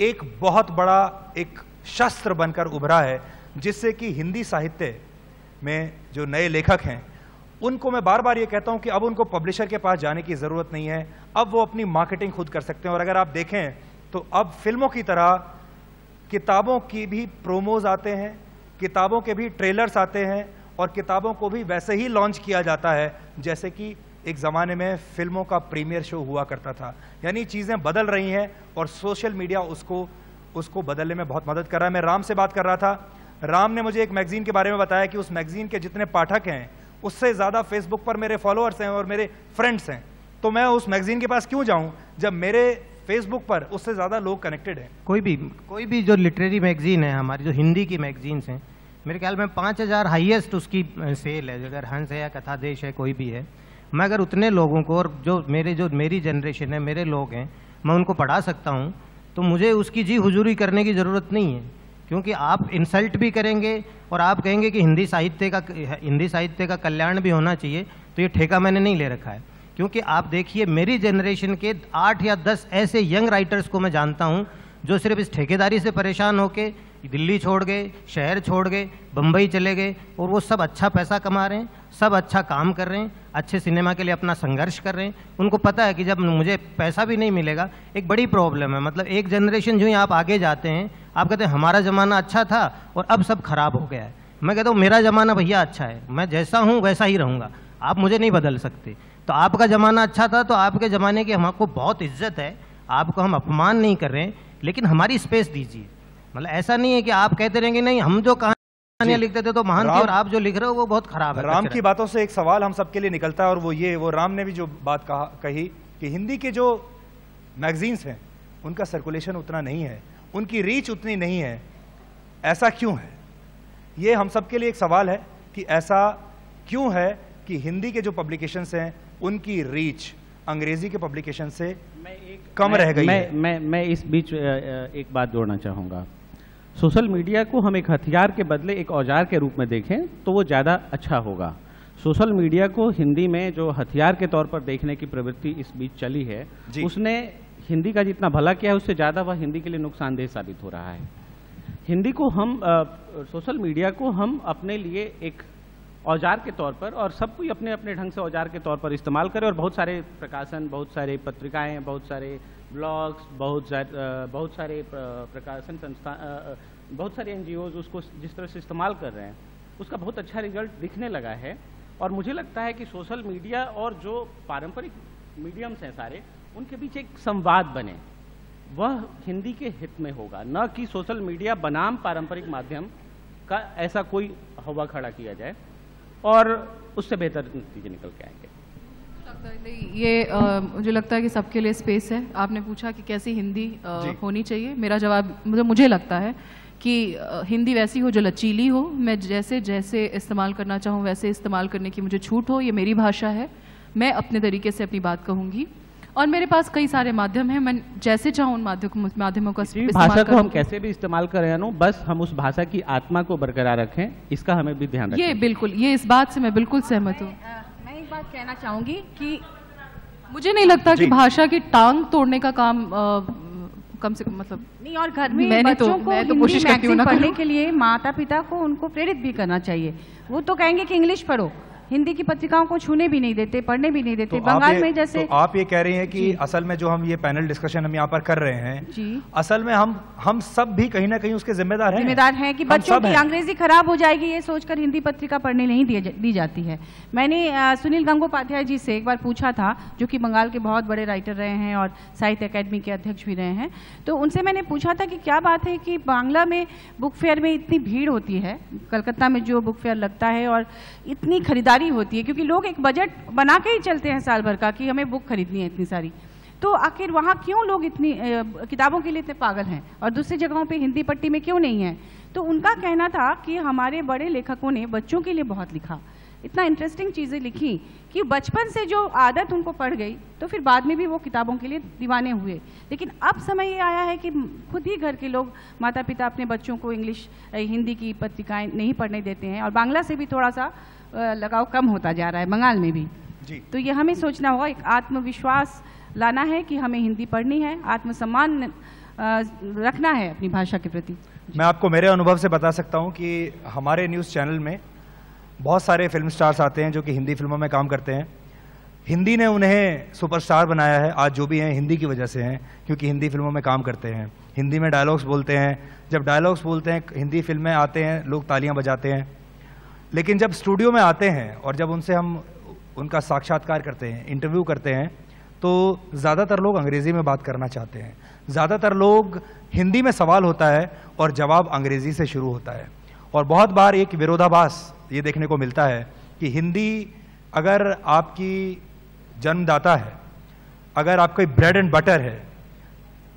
एक बहुत बड़ा एक शस्त्र बनकर उभरा है जिससे कि हिंदी साहित्य में जो नए लेखक हैं उनको मैं बार बार ये कहता हूं कि अब उनको पब्लिशर के पास जाने की जरूरत नहीं है, अब वो अपनी मार्केटिंग खुद कर सकते हैं। और अगर आप देखें तो अब फिल्मों की तरह किताबों की भी प्रोमोज आते हैं, किताबों के भी ट्रेलर्स आते हैं और किताबों को भी वैसे ही लॉन्च किया जाता है जैसे कि एक ज़माने में फिल्मों का प्रीमियर शो हुआ करता था। यानी चीज़ें बदल रही हैं और सोशल मीडिया उसको बदलने में बहुत मदद कर रहा है। मैं राम से बात कर रहा था, राम ने मुझे एक मैगजीन के बारे में बताया कि उस मैगजीन के जितने पाठक हैं उससे ज़्यादा फेसबुक पर मेरे फॉलोअर्स हैं और मेरे फ्रेंड्स हैं, तो मैं उस मैगजीन के पास क्यों जाऊं जब मेरे फेसबुक पर उससे ज़्यादा लोग कनेक्टेड हैं। कोई भी जो लिटरेरी मैगजीन है, हमारी जो हिंदी की मैगजीन्स हैं, मेरे ख्याल में 5000 हाईएस्ट उसकी सेल है। अगर हंस है या कथा देश है, कोई भी है, मैं अगर उतने लोगों को और जो मेरी जनरेशन है, मेरे लोग हैं, मैं उनको पढ़ा सकता हूँ, तो मुझे उसकी जी हुजूरी करने की ज़रूरत नहीं है। क्योंकि आप इंसल्ट भी करेंगे और आप कहेंगे कि हिंदी साहित्य का कल्याण भी होना चाहिए, तो ये ठेका मैंने नहीं ले रखा है। क्योंकि आप देखिए, मेरी जनरेशन के 8 या 10 ऐसे यंग राइटर्स को मैं जानता हूँ जो सिर्फ इस ठेकेदारी से परेशान होके दिल्ली छोड़ गए, शहर छोड़ गए, बम्बई चले गए, और वो सब अच्छा पैसा कमा रहे हैं, सब अच्छा काम कर रहे हैं, अच्छे सिनेमा के लिए अपना संघर्ष कर रहे हैं। उनको पता है कि जब मुझे पैसा भी नहीं मिलेगा, एक बड़ी प्रॉब्लम है। मतलब एक जनरेशन जो ही आप आगे जाते हैं, आप कहते हैं हमारा ज़माना अच्छा था और अब सब खराब हो गया है। मैं कहता हूँ मेरा ज़माना भैया अच्छा है, मैं जैसा हूँ वैसा ही रहूँगा, आप मुझे नहीं बदल सकते। तो आपका ज़माना अच्छा था, तो आपके ज़माने की हमको बहुत इज्जत है, आपको हम अपमान नहीं कर रहे हैं, लेकिन हमारी स्पेस दीजिए। मतलब ऐसा नहीं है कि आप कहते रहेंगे नहीं हम जो कहानियां लिखते थे तो महान थी और आप जो लिख रहे हो वो बहुत खराब है। राम की बातों से एक सवाल हम सबके लिए निकलता है, और वो राम ने भी जो बात कही कि हिंदी के जो मैगजीन्स हैं उनका सर्कुलेशन उतना नहीं है, उनकी रीच उतनी नहीं है। ऐसा क्यों है? ये हम सबके लिए एक सवाल है कि ऐसा क्यों है कि हिंदी के जो पब्लिकेशंस हैं उनकी रीच अंग्रेजी के पब्लिकेशन से कम रह गई है। मैं इस बीच एक बात जोड़ना चाहूँगा। सोशल मीडिया को हम एक हथियार के बदले एक औजार के रूप में देखें तो वो ज़्यादा अच्छा होगा। सोशल मीडिया को हिंदी में जो हथियार के तौर पर देखने की प्रवृत्ति इस बीच चली है, उसने हिंदी का जितना भला किया है उससे ज़्यादा वह हिंदी के लिए नुकसानदेह साबित हो रहा है। हिंदी को हम सोशल मीडिया को हम अपने लिए एक औजार के तौर पर, और सब कोई अपने अपने ढंग से औजार के तौर पर इस्तेमाल करे, और बहुत सारे प्रकाशन, बहुत सारे पत्रिकाएं, बहुत सारे ब्लॉग्स, बहुत सारे प्रकाशन संस्था, बहुत सारे NGOs उसको जिस तरह से इस्तेमाल कर रहे हैं उसका बहुत अच्छा रिजल्ट दिखने लगा है। और मुझे लगता है कि सोशल मीडिया और जो पारंपरिक मीडियम्स हैं सारे, उनके बीच एक संवाद बने, वह हिंदी के हित में होगा, न कि सोशल मीडिया बनाम पारंपरिक माध्यम का ऐसा कोई हवा खड़ा किया जाए और उससे बेहतर नतीजे निकल के आएंगे। ये मुझे लगता है कि सबके लिए स्पेस है। आपने पूछा कि कैसी हिंदी होनी चाहिए, मेरा जवाब मुझे लगता है कि हिंदी वैसी हो जो लचीली हो, मैं जैसे इस्तेमाल करना चाहूँ वैसे इस्तेमाल करने की मुझे छूट हो। ये मेरी भाषा है, मैं अपने तरीके से अपनी बात कहूँगी, और मेरे पास कई सारे माध्यम हैं, मैं जैसे चाहूँ उन माध्यमों का भाषा को हम कैसे भी इस्तेमाल करें ना, बस हम उस भाषा की आत्मा को बरकरार रखें, इसका हमें भी ध्यान रखें। ये बिल्कुल, ये इस बात से मैं बिल्कुल सहमत हूँ। मैं एक बात कहना चाहूँगी कि मुझे नहीं लगता कि भाषा की टांग तोड़ने का काम कम से कम मतलब नहीं, और घर में बच्चों को हिंदी मैगजीन पढ़ने के लिए माता पिता को उनको प्रेरित भी करना चाहिए। वो तो कहेंगे कि इंग्लिश पढ़ो, हिंदी की पत्रिकाओं को छूने भी नहीं देते, पढ़ने भी नहीं देते। बंगाल में जैसे तो आप ये कह रही हैं कि असल में जो हम ये पैनल डिस्कशन हम यहाँ पर कर रहे हैं, असल में हम सब भी कहीं ना कहीं उसके जिम्मेदार हैं कि बच्चों की अंग्रेजी खराब हो जाएगी ये सोचकर हिंदी पत्रिका पढ़ने नहीं दी जाती है। मैंने सुनील गंगोपाध्याय जी से एक बार पूछा था, जो कि बंगाल के बहुत बड़े राइटर रहे हैं और साहित्य अकेडमी के अध्यक्ष भी रहे हैं, तो उनसे मैंने पूछा था कि क्या बात है कि बांग्ला में बुक फेयर में इतनी भीड़ होती है, कलकत्ता में जो बुक फेयर लगता है, और इतनी खरीदारी होती है, क्योंकि लोग एक बजट बना के ही चलते हैं साल भर का कि हमें बुक खरीदनी है इतनी सारी, तो आखिर वहाँ क्यों लोग इतनी किताबों के लिए इतने पागल हैं और दूसरी जगहों पे हिंदी पट्टी में क्यों नहीं है? तो उनका कहना था कि हमारे बड़े लेखकों ने बच्चों के लिए बहुत लिखा, इतना इंटरेस्टिंग चीज़ें लिखी कि बचपन से जो आदत उनको पड़ गई तो फिर बाद में भी वो किताबों के लिए दीवाने हुए। लेकिन अब समय ये आया है कि खुद ही घर के लोग, माता पिता अपने बच्चों को हिंदी की पत्रिकाएं नहीं पढ़ने देते हैं, और बांग्ला से भी थोड़ा सा लगाव कम होता जा रहा है, बंगाल में भी जी। तो ये हमें सोचना होगा, एक आत्मविश्वास लाना है कि हमें हिंदी पढ़नी है, आत्मसम्मान रखना है अपनी भाषा के प्रति। मैं आपको मेरे अनुभव से बता सकता हूँ कि हमारे न्यूज़ चैनल में बहुत सारे फिल्म स्टार्स आते हैं जो कि हिंदी फिल्मों में काम करते हैं। हिंदी ने उन्हें सुपरस्टार बनाया है, आज जो भी हैं हिंदी की वजह से हैं, क्योंकि हिंदी फिल्मों में काम करते हैं, हिंदी में डायलॉग्स बोलते हैं। जब डायलॉग्स बोलते हैं, हिंदी फिल्में आते हैं, लोग तालियां बजाते हैं। लेकिन जब स्टूडियो में आते हैं और जब उनसे हम उनका साक्षात्कार करते हैं, इंटरव्यू करते हैं, तो ज़्यादातर लोग अंग्रेज़ी में बात करना चाहते हैं। ज़्यादातर लोग हिंदी में सवाल होता है और जवाब अंग्रेज़ी से शुरू होता है। और बहुत बार एक विरोधाभास ये देखने को मिलता है कि हिंदी अगर आपकी जन्मदाता है, अगर आपकी ब्रेड एंड बटर है,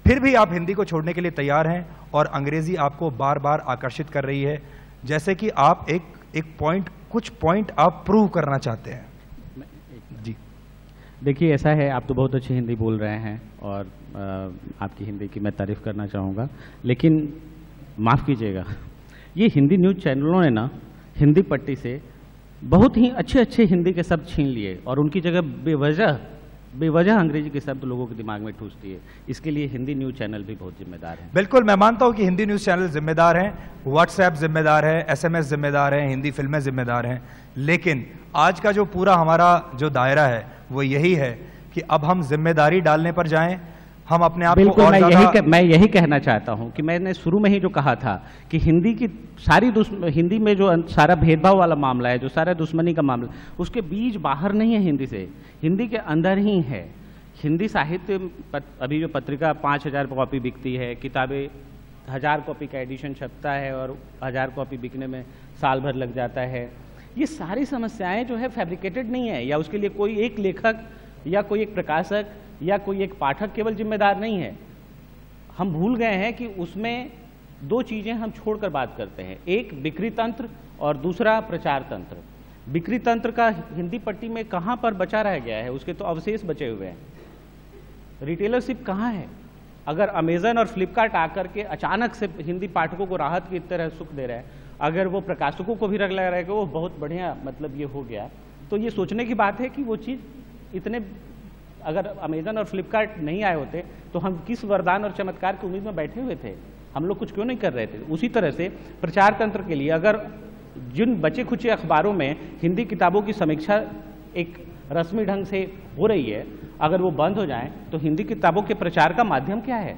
फिर भी आप हिंदी को छोड़ने के लिए तैयार हैं और अंग्रेज़ी आपको बार बार आकर्षित कर रही है, जैसे कि आप कुछ पॉइंट आप प्रूव करना चाहते हैं। जी देखिए, ऐसा है, आप तो बहुत अच्छी हिंदी बोल रहे हैं और आपकी हिंदी की मैं तारीफ करना चाहूँगा, लेकिन माफ़ कीजिएगा, ये हिंदी न्यूज़ चैनलों ने ना हिंदी पट्टी से बहुत ही अच्छे अच्छे हिंदी के शब्द छीन लिए और उनकी जगह बेवजह अंग्रेजी के शब्द लोगों के दिमाग में ठूस दिए। इसके लिए हिंदी न्यूज़ चैनल भी बहुत जिम्मेदार हैं। बिल्कुल, मैं मानता हूं कि हिंदी न्यूज़ चैनल जिम्मेदार हैं, व्हाट्सएप जिम्मेदार है, SMS जिम्मेदार है, हिंदी फिल्में जिम्मेदार हैं, लेकिन आज का जो पूरा हमारा जो दायरा है वो यही है कि अब हम जिम्मेदारी डालने पर जाएं, हम अपने आप को और ज़्यादा। मैं यही कहना चाहता हूं कि मैंने शुरू में ही जो कहा था कि हिंदी की सारी हिंदी में जो सारा भेदभाव वाला मामला है, जो सारा दुश्मनी का मामला, उसके बीज बाहर नहीं है हिंदी से, हिंदी के अंदर ही है। हिंदी साहित्य अभी जो पत्रिका 5000 कॉपी बिकती है, किताबें 1000 कॉपी का एडिशन छपता है और 1000 कॉपी बिकने में साल भर लग जाता है। ये सारी समस्याएं जो है फैब्रिकेटेड नहीं है, या उसके लिए कोई एक लेखक या कोई एक प्रकाशक या कोई एक पाठक केवल जिम्मेदार नहीं है। हम भूल गए हैं कि उसमें दो चीजें हम छोड़कर बात करते हैं, एक बिक्री तंत्र और दूसरा प्रचार तंत्र। बिक्री तंत्र का हिंदी पट्टी में कहां पर बचा रह गया है, उसके तो अवशेष बचे हुए हैं। रिटेलरशिप कहां है? अगर अमेजन और फ्लिपकार्ट आकर के अचानक से हिंदी पाठकों को राहत की तरह सुख दे रहा है, अगर वो प्रकाशकों को भी रख लगा रहा है कि वो बहुत बढ़िया मतलब ये हो गया, तो ये सोचने की बात है कि वो चीज़ इतने, अगर अमेजन और फ्लिपकार्ट नहीं आए होते तो हम किस वरदान और चमत्कार की उम्मीद में बैठे हुए थे? हम लोग कुछ क्यों नहीं कर रहे थे? उसी तरह से प्रचार तंत्र के लिए अगर जिन बचे खुचे अखबारों में हिंदी किताबों की समीक्षा एक रस्मी ढंग से हो रही है, अगर वो बंद हो जाए तो हिंदी किताबों के प्रचार का माध्यम क्या है?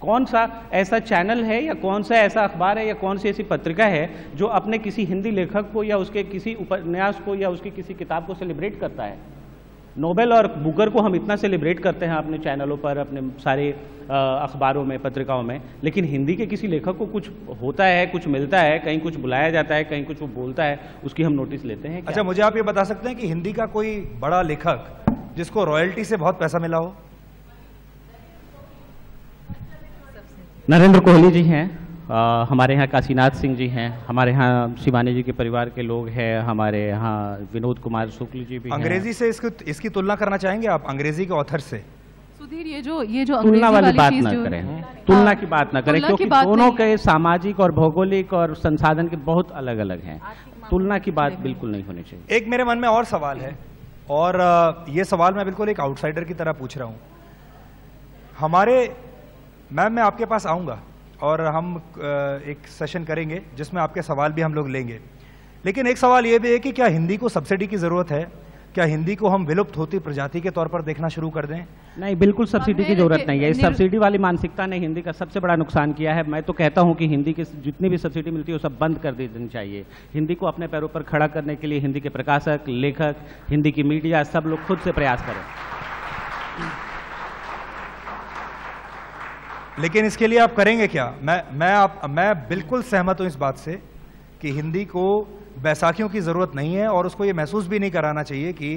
कौन सा ऐसा चैनल है या कौन सा ऐसा अखबार है या कौन सी ऐसी पत्रिका है जो अपने किसी हिंदी लेखक को या उसके किसी उपन्यास को या उसकी किसी किताब को सेलिब्रेट करता है? नोबेल और बुकर को हम इतना सेलिब्रेट करते हैं अपने चैनलों पर, अपने सारे अखबारों में, पत्रिकाओं में, लेकिन हिंदी के किसी लेखक को कुछ होता है, कुछ मिलता है, कहीं कुछ बुलाया जाता है, कहीं कुछ वो बोलता है, उसकी हम नोटिस लेते हैं क्या? अच्छा, मुझे आप ये बता सकते हैं कि हिंदी का कोई बड़ा लेखक जिसको रॉयल्टी से बहुत पैसा मिला हो? नरेंद्र कोहली जी हैं, हमारे यहाँ काशीनाथ सिंह जी हैं, हमारे यहाँ शिवानी जी के परिवार के लोग हैं, हमारे यहाँ विनोद कुमार शुक्ल जी भी हैं। अंग्रेजी से इसकी तुलना करना चाहेंगे आप, अंग्रेजी के ऑथर से? सुधीर, ये जो तुलना वाली बात ना करें, तुलना की बात ना करें, क्योंकि दोनों के सामाजिक और भौगोलिक और संसाधन के बहुत अलग अलग हैं। तुलना की बात बिल्कुल नहीं होनी चाहिए। एक मेरे मन में और सवाल है, और ये सवाल मैं बिल्कुल एक आउटसाइडर की तरह पूछ रहा हूँ। मैम, मैं आपके पास आऊँगा और हम एक सेशन करेंगे जिसमें आपके सवाल भी हम लोग लेंगे, लेकिन एक सवाल ये भी है कि क्या हिंदी को सब्सिडी की ज़रूरत है? क्या हिंदी को हम विलुप्त होती प्रजाति के तौर पर देखना शुरू कर दें? नहीं, बिल्कुल सब्सिडी की जरूरत नहीं है। इस सब्सिडी वाली मानसिकता ने हिंदी का सबसे बड़ा नुकसान किया है। मैं तो कहता हूं कि हिंदी की जितनी भी सब्सिडी मिलती है वो सब बंद कर देनी चाहिए। हिंदी को अपने पैरों पर खड़ा करने के लिए हिंदी के प्रकाशक, लेखक, हिंदी की मीडिया, सब लोग खुद से प्रयास करें। लेकिन इसके लिए आप करेंगे क्या? मैं बिल्कुल सहमत हूं इस बात से कि हिंदी को बैसाखियों की जरूरत नहीं है और उसको ये महसूस भी नहीं कराना चाहिए कि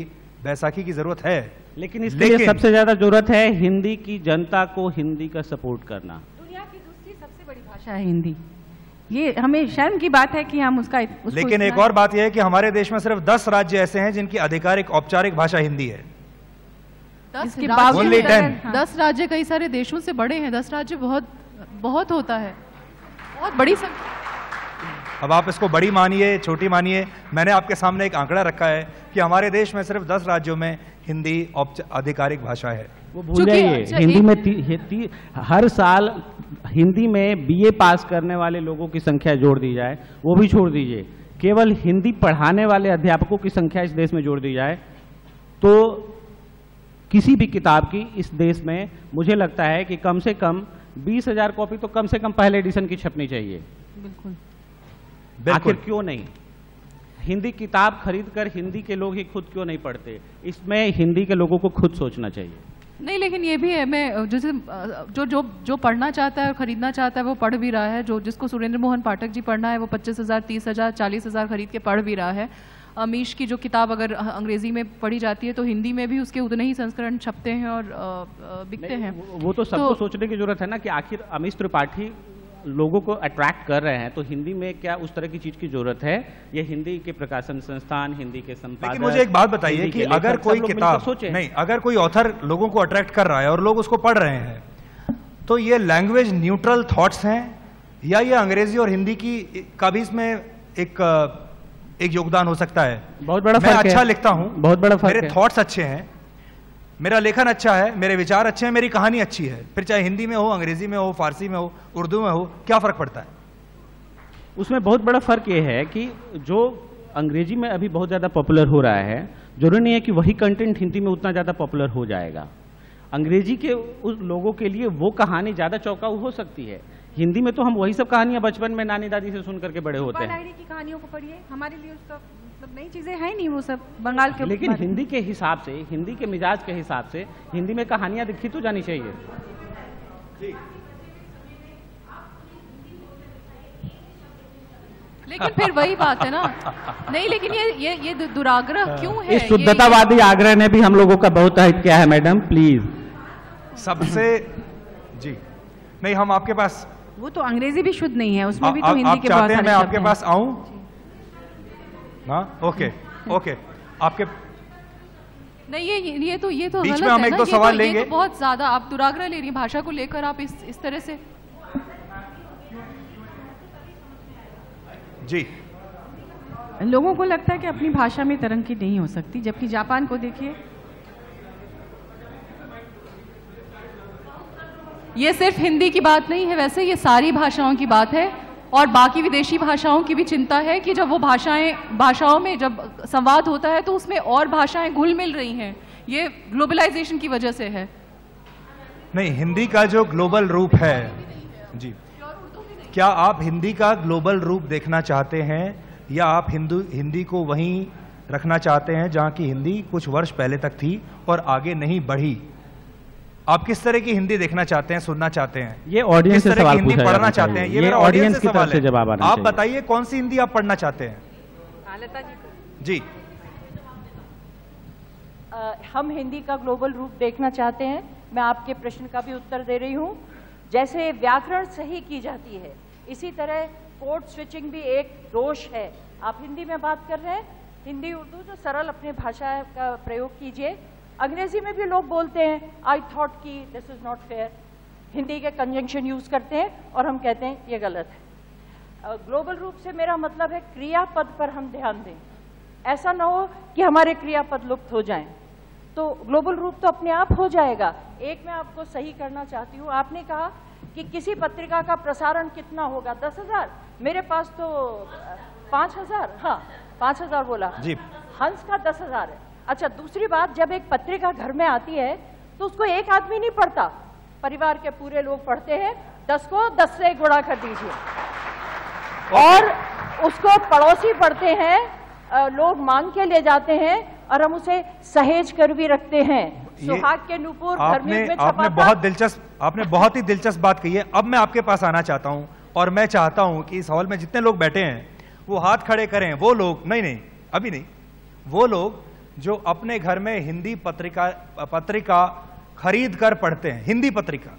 बैसाखी की जरूरत है। लेकिन इसके लिए सबसे ज्यादा जरूरत है हिंदी की जनता को हिंदी का सपोर्ट करना। दुनिया की दूसरी सबसे बड़ी भाषा है हिंदी। ये हमें शर्म की बात है कि हम उसको लेकिन एक और बात यह है कि हमारे देश में सिर्फ 10 राज्य ऐसे हैं जिनकी आधिकारिक औपचारिक भाषा हिंदी है। 10 राज्य कई सारे देशों से बड़े हैं। 10 राज्य बहुत होता है, बहुत बड़ी संख्या। अब आप इसको बड़ी मानिए, छोटी मानिए, मैंने आपके सामने एक आंकड़ा रखा है कि हमारे देश में सिर्फ 10 राज्यों में हिंदी आधिकारिक भाषा है। वो भूल जाइए, हिंदी में हर साल हिंदी में BA पास करने वाले लोगों की संख्या जोड़ दी जाए, वो भी छोड़ दीजिए, केवल हिंदी पढ़ाने वाले अध्यापकों की संख्या इस देश में जोड़ दी जाए तो किसी भी किताब की इस देश में मुझे लगता है कि कम से कम 20,000 कॉपी तो कम से कम पहले एडिशन की छपनी चाहिए। बिल्कुल। आखिर क्यों नहीं? हिंदी किताब खरीदकर हिंदी के लोग ही खुद क्यों नहीं पढ़ते? इसमें हिंदी के लोगों को खुद सोचना चाहिए। नहीं, लेकिन ये भी है, मैं जैसे जो पढ़ना चाहता है, खरीदना चाहता है, वो पढ़ भी रहा है। जिसको सुरेंद्र मोहन पाठक जी पढ़ना है वो 25,000, 30,000, 40,000 खरीद के पढ़ भी रहा है। अमीश की जो किताब अगर अंग्रेजी में पढ़ी जाती है तो हिंदी में भी उसके उतने ही संस्करण छपते हैं और बिकते हैं। वो तो सबको सोचने की जरूरत है ना कि आखिर अमीश त्रिपाठी लोगों को अट्रैक्ट कर रहे हैं तो हिंदी में क्या उस तरह की चीज की जरूरत है? ये हिंदी के प्रकाशन संस्थान, हिंदी के संपादक। लेकिन मुझे एक बात बताइए कि अगर कोई किताब नहीं, अगर कोई ऑथर लोगों को अट्रैक्ट कर रहा है और लोग उसको पढ़ रहे हैं तो ये लैंग्वेज न्यूट्रल थॉट्स हैं या ये अंग्रेजी और हिंदी का भी इसमें एक योगदान हो सकता है? बहुत बड़ा मैं फर्क है। अच्छा लिखता हूं, बहुत बड़ा फर्क मेरे है। थॉट्स अच्छे हैं, मेरा लेखन अच्छा है, मेरे विचार अच्छे हैं, मेरी कहानी अच्छी है, फिर चाहे हिंदी में हो, अंग्रेजी में हो, फारसी में हो, उर्दू में हो, क्या फर्क पड़ता है? उसमें बहुत बड़ा फर्क ये है कि जो अंग्रेजी में अभी बहुत ज़्यादा पॉपुलर हो रहा है, जरूरी नहीं है कि वही कंटेंट हिंदी में उतना ज़्यादा पॉपुलर हो जाएगा। अंग्रेजी के उस लोगों के लिए वो कहानी ज़्यादा चौंकाऊ हो सकती है। हिंदी में तो हम वही सब कहानियां बचपन में नानी दादी से सुन करके बड़े होते हैं। की कहानियों को पढ़िए, हमारे लिए उसका मतलब नई चीजें हैं नहीं, वो सब बंगाल के। लेकिन हिंदी के हिसाब से, हिंदी के मिजाज के हिसाब से हिंदी में कहानियां लिखी तो जानी चाहिए। लेकिन फिर वही बात है ना, नहीं लेकिन ये दुराग्रह क्यों है? इस शुद्धतावादी आग्रह ने भी हम लोगों का बहुत हित किया है मैडम, प्लीज। सबसे जी नहीं, हम आपके पास, वो तो अंग्रेजी भी शुद्ध नहीं है, उसमें भी तो हिंदी आप के बहुत चाहते हैं सारे मैं शब्द आपके हैं। पास आऊं? हाँ, ओके ओके, आपके नहीं, ये तो बीच गलत में हम है एक ना, दो ये सवाल तो, लेंगे। ये तो बहुत ज्यादा आप दुराग्रह ले रही हैं भाषा को लेकर, आप इस तरह से। जी, लोगों को लगता है कि अपनी भाषा में तरक्की नहीं हो सकती, जबकि जापान को देखिए। ये सिर्फ हिंदी की बात नहीं है, वैसे ये सारी भाषाओं की बात है, और बाकी विदेशी भाषाओं की भी चिंता है कि जब वो भाषाओं में जब संवाद होता है तो उसमें और भाषाएं घुल मिल रही हैं। ये ग्लोबलाइजेशन की वजह से है। नहीं, हिंदी का जो ग्लोबल रूप है, जी, क्या आप हिंदी का ग्लोबल रूप देखना चाहते हैं, या आप हिंदी को वहीं रखना चाहते हैं जहां की हिंदी कुछ वर्ष पहले तक थी और आगे नहीं बढ़ी? आप किस तरह की हिंदी देखना चाहते हैं, सुनना चाहते हैं? ये ऑडियंस से सवाल हिंदी पूछा पढ़ना जाना चाहते हैं? चाहिए। ये मेरा ऑडियंस की सवाल तरफ से है। जवाब आना आप चाहिए। बताइए कौन सी हिंदी आप पढ़ना चाहते हैं? जी, हम हिंदी का ग्लोबल रूप देखना चाहते हैं। मैं आपके प्रश्न का भी उत्तर दे रही हूँ। जैसे व्याकरण सही की जाती है, इसी तरह कोड स्विचिंग भी एक दोष है। आप हिंदी में बात कर रहे हैं, हिंदी उर्दू जो सरल अपने भाषा का प्रयोग कीजिए। अंग्रेजी में भी लोग बोलते हैं आई थॉट की this is not fair, Hindi के कंजंक्शन यूज करते हैं और हम कहते हैं ये गलत है। ग्लोबल रूप से मेरा मतलब है क्रियापद पर हम ध्यान दें, ऐसा ना हो कि हमारे क्रियापद लुप्त हो जाएं। तो ग्लोबल रूप तो अपने आप हो जाएगा। एक मैं आपको सही करना चाहती हूँ, आपने कहा कि किसी पत्रिका का प्रसारण कितना होगा, 10,000, मेरे पास तो 5,000, हाँ 5,000 बोला जी। हंस का 10,000 है। अच्छा, दूसरी बात, जब एक पत्रिका घर में आती है तो उसको एक आदमी नहीं पढ़ता, परिवार के पूरे लोग पढ़ते हैं। 10 को 10 से गुणा कर दीजिए, और उसको पड़ोसी पढ़ते हैं, लोग मांग के ले जाते हैं, और हम उसे सहेज कर भी रखते हैं। सुहाग के नूपुर धर्मयुग में छपा था। आपने बहुत ही दिलचस्प बात कही है। अब मैं आपके पास आना चाहता हूं, और मैं चाहता हूं कि इस हॉल में जितने लोग बैठे हैं वो हाथ खड़े करें। वो लोग, नहीं अभी नहीं, वो लोग जो अपने घर में हिंदी पत्रिका खरीद कर पढ़ते हैं, हिंदी पत्रिका।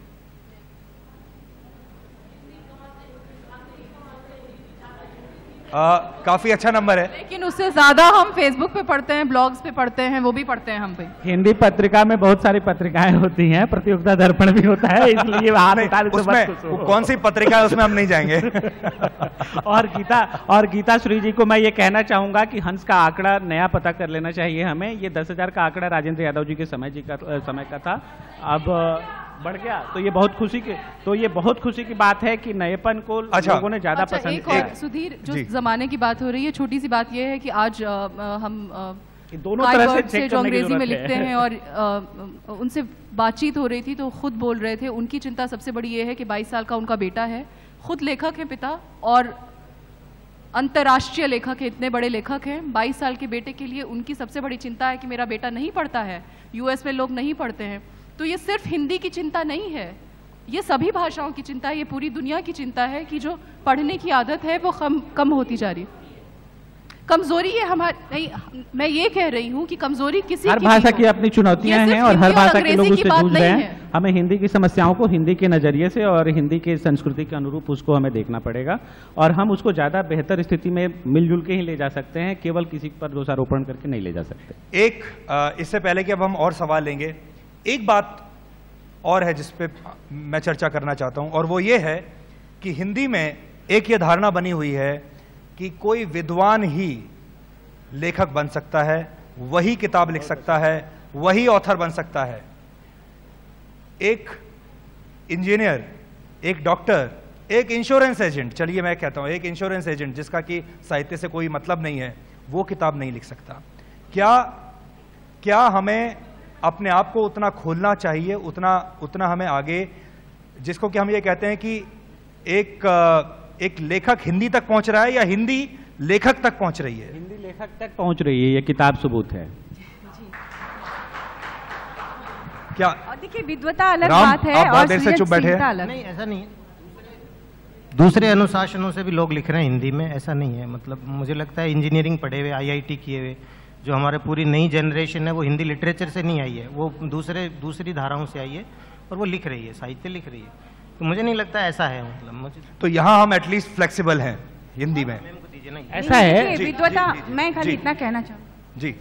काफी अच्छा नंबर है, लेकिन उससे ज्यादा हम फेसबुक पे पढ़ते हैं, ब्लॉग्स पे पढ़ते हैं, वो भी पढ़ते हैं हम पे। हिंदी पत्रिका में बहुत सारी पत्रिकाएं होती हैं, प्रतियोगिता दर्पण भी होता है, इसलिए उसमें कौन सी पत्रिका है उसमें हम नहीं जाएंगे। और गीता श्री जी को मैं ये कहना चाहूंगा कि हंस का आंकड़ा नया पता कर लेना चाहिए हमें। ये 10,000 का आंकड़ा राजेंद्र यादव जी के समय का था, अब बढ़ गया। तो ये बहुत खुशी की बात है कि नएपन को लोगों ने ज्यादा पसंद एक किया। और सुधीर, जो जमाने की बात हो रही है, छोटी सी बात ये है कि आज हम दोनों तरह से जो अंग्रेजी में लिखते हैं और उनसे बातचीत हो रही थी तो खुद बोल रहे थे, उनकी चिंता सबसे बड़ी ये है कि 22 साल का उनका बेटा है, खुद लेखक है पिता, और अंतर्राष्ट्रीय लेखक है, इतने बड़े लेखक हैं। 22 साल के बेटे के लिए उनकी सबसे बड़ी चिंता है कि मेरा बेटा नहीं पढ़ता है, यूएस में लोग नहीं पढ़ते हैं। तो ये सिर्फ हिंदी की चिंता नहीं है, ये सभी भाषाओं की चिंता है, ये पूरी दुनिया की चिंता है कि जो पढ़ने की आदत है वो कम होती जा रही है। कमजोरी है हमारी, नहीं मैं ये कह रही हूँ कि कमजोरी किसी हर भाषा की अपनी चुनौतियां हैं और हर भाषा के लोग उससे जूझ रहे हैं। हमें हिंदी की समस्याओं को हिंदी के नजरिए से और हिंदी के संस्कृति के अनुरूप उसको हमें देखना पड़ेगा, और हम उसको ज्यादा बेहतर स्थिति में मिलजुल के ही ले जा सकते हैं, केवल किसी पर दोषारोपण करके नहीं ले जा सकते। इससे पहले कि अब हम और सवाल लेंगे, एक बात और है जिस पे मैं चर्चा करना चाहता हूं, और वो ये है कि हिंदी में एक ये धारणा बनी हुई है कि कोई विद्वान ही लेखक बन सकता है, वही किताब लिख सकता है, वही ऑथर बन सकता है। एक इंजीनियर, एक डॉक्टर, एक इंश्योरेंस एजेंट, चलिए मैं कहता हूं एक इंश्योरेंस एजेंट जिसका कि साहित्य से कोई मतलब नहीं है, वो किताब नहीं लिख सकता। क्या हमें अपने आप को उतना खोलना चाहिए, उतना हमें आगे, जिसको कि हम ये कहते हैं कि एक लेखक हिंदी तक पहुंच रहा है या हिंदी लेखक तक पहुंच रही है? हिंदी लेखक तक पहुंच रही है, ये किताब सबूत है। क्या और देखिए, विद्वता अलग राम, बात है आप बहुत और देर से चुप बैठे हैं। सृजनशीलता अलग। नहीं, ऐसा नहीं है। दूसरे अनुशासनों से भी लोग लिख रहे हैं हिंदी में, ऐसा नहीं है। मतलब मुझे लगता है इंजीनियरिंग पढ़े हुए, IIT किए हुए जो हमारे पूरी नई जनरेशन है, वो हिंदी लिटरेचर से नहीं आई है, वो दूसरी धाराओं से आई है और वो लिख रही है, साहित्य लिख रही है। तो मुझे नहीं लगता ऐसा है। मतलब मुझे तो यहां हम एटलीस्ट फ्लेक्सिबल हैं हिंदी में, मैम को दीजिए ना। ऐसा है। देखिए, विद्वता, मैं खाली जी। इतना कहना चाहूँ। जी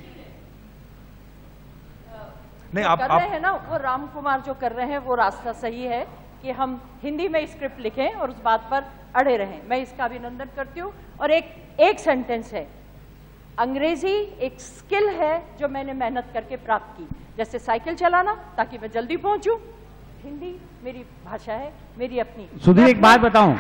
नहीं, कर आप रहे हैं ना, वो राम कुमार जो कर रहे हैं वो रास्ता सही है कि हम हिंदी में स्क्रिप्ट लिखें और उस बात पर अड़े रहें। मैं इसका अभिनंदन करती हूँ। और एक सेंटेंस है, अंग्रेजी एक स्किल है जो मैंने मेहनत करके प्राप्त की, जैसे साइकिल चलाना ताकि मैं जल्दी पहुंचूं। हिंदी मेरी भाषा है, मेरी अपनी। सुधीर, एक बात बताऊं,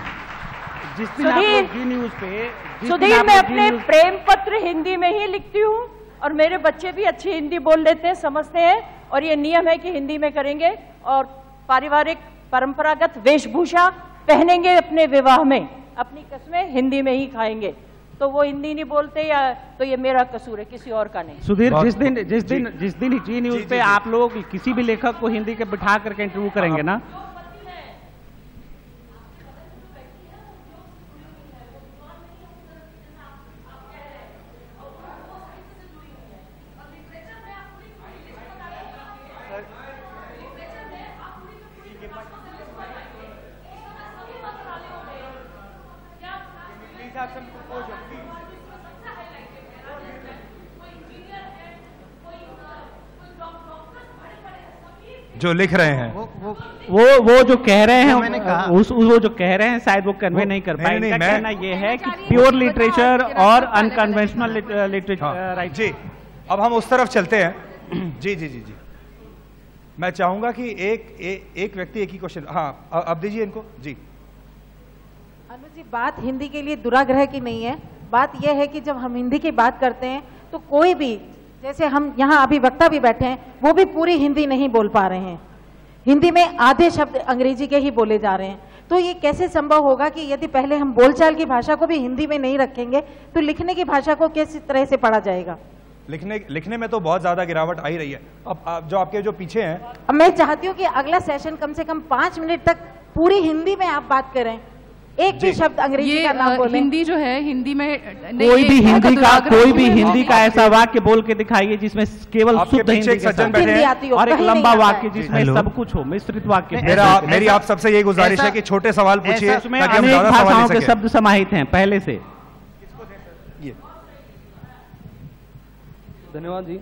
जिस दिन आप सुधीर, लोग जी न्यूज पे, सुधीर, मैं अपने प्रेम पत्र हिंदी में ही लिखती हूँ और मेरे बच्चे भी अच्छी हिंदी बोल लेते हैं, समझते हैं। और ये नियम है कि हिंदी में करेंगे और पारिवारिक परंपरागत वेशभूषा पहनेंगे, अपने विवाह में अपनी कस्में हिंदी में ही खाएंगे। तो वो हिंदी नहीं बोलते या तो ये मेरा कसूर है, किसी और का नहीं। सुधीर, जिस दिन जी न्यूज पे आप लोग किसी भी लेखक को हिंदी के बिठा करके इंटरव्यू करेंगे ना, जो लिख रहे हैं वो जो कह रहे हैं, मैंने कहा, वो जो कह रहे हैं शायद वो कन्वे नहीं कर पाए। इनका कहना ये है कि प्योर लिटरेचर और अनकन्वेंशनल लिटरेचर, राइट जी। अब हम उस तरफ चलते हैं। जी जी जी जी, मैं चाहूंगा कि एक व्यक्ति एक ही क्वेश्चन, हाँ अब दीजिए इनको। जी अनुज जी, बात हिंदी के लिए दुराग्रह की नहीं है। बात यह है कि जब हम हिंदी की बात करते हैं तो कोई भी, जैसे हम यहाँ अभी वक्ता भी बैठे हैं, वो भी पूरी हिंदी नहीं बोल पा रहे हैं। हिंदी में आधे शब्द अंग्रेजी के ही बोले जा रहे हैं। तो ये कैसे संभव होगा कि यदि पहले हम बोलचाल की भाषा को भी हिंदी में नहीं रखेंगे तो लिखने की भाषा को किस तरह से पढ़ा जाएगा? लिखने में तो बहुत ज्यादा गिरावट आ ही रही है। अब जो आपके जो पीछे हैं, अब मैं चाहती हूँ कि अगला सेशन कम से कम 5 मिनट तक पूरी हिंदी में आप बात करें, एक भी शब्द अंग्रेजी का ना बोलें। हिंदी जो है, हिंदी में कोई भी हिंदी का ऐसा वाक्य बोल के दिखाइए जिसमें केवल शुद्ध हिंदी के साथ बैठे हैं और एक लंबा वाक्य जिसमें सब कुछ हो, मिश्रित वाक्य। मेरी आप सबसे यही गुजारिश है कि छोटे सवाल पूछिए इसमें ताकि हम अनेक ज्यादा सवाल भाषाओं ले के सकें। शब्द समाहित हैं पहले से। धन्यवाद जी।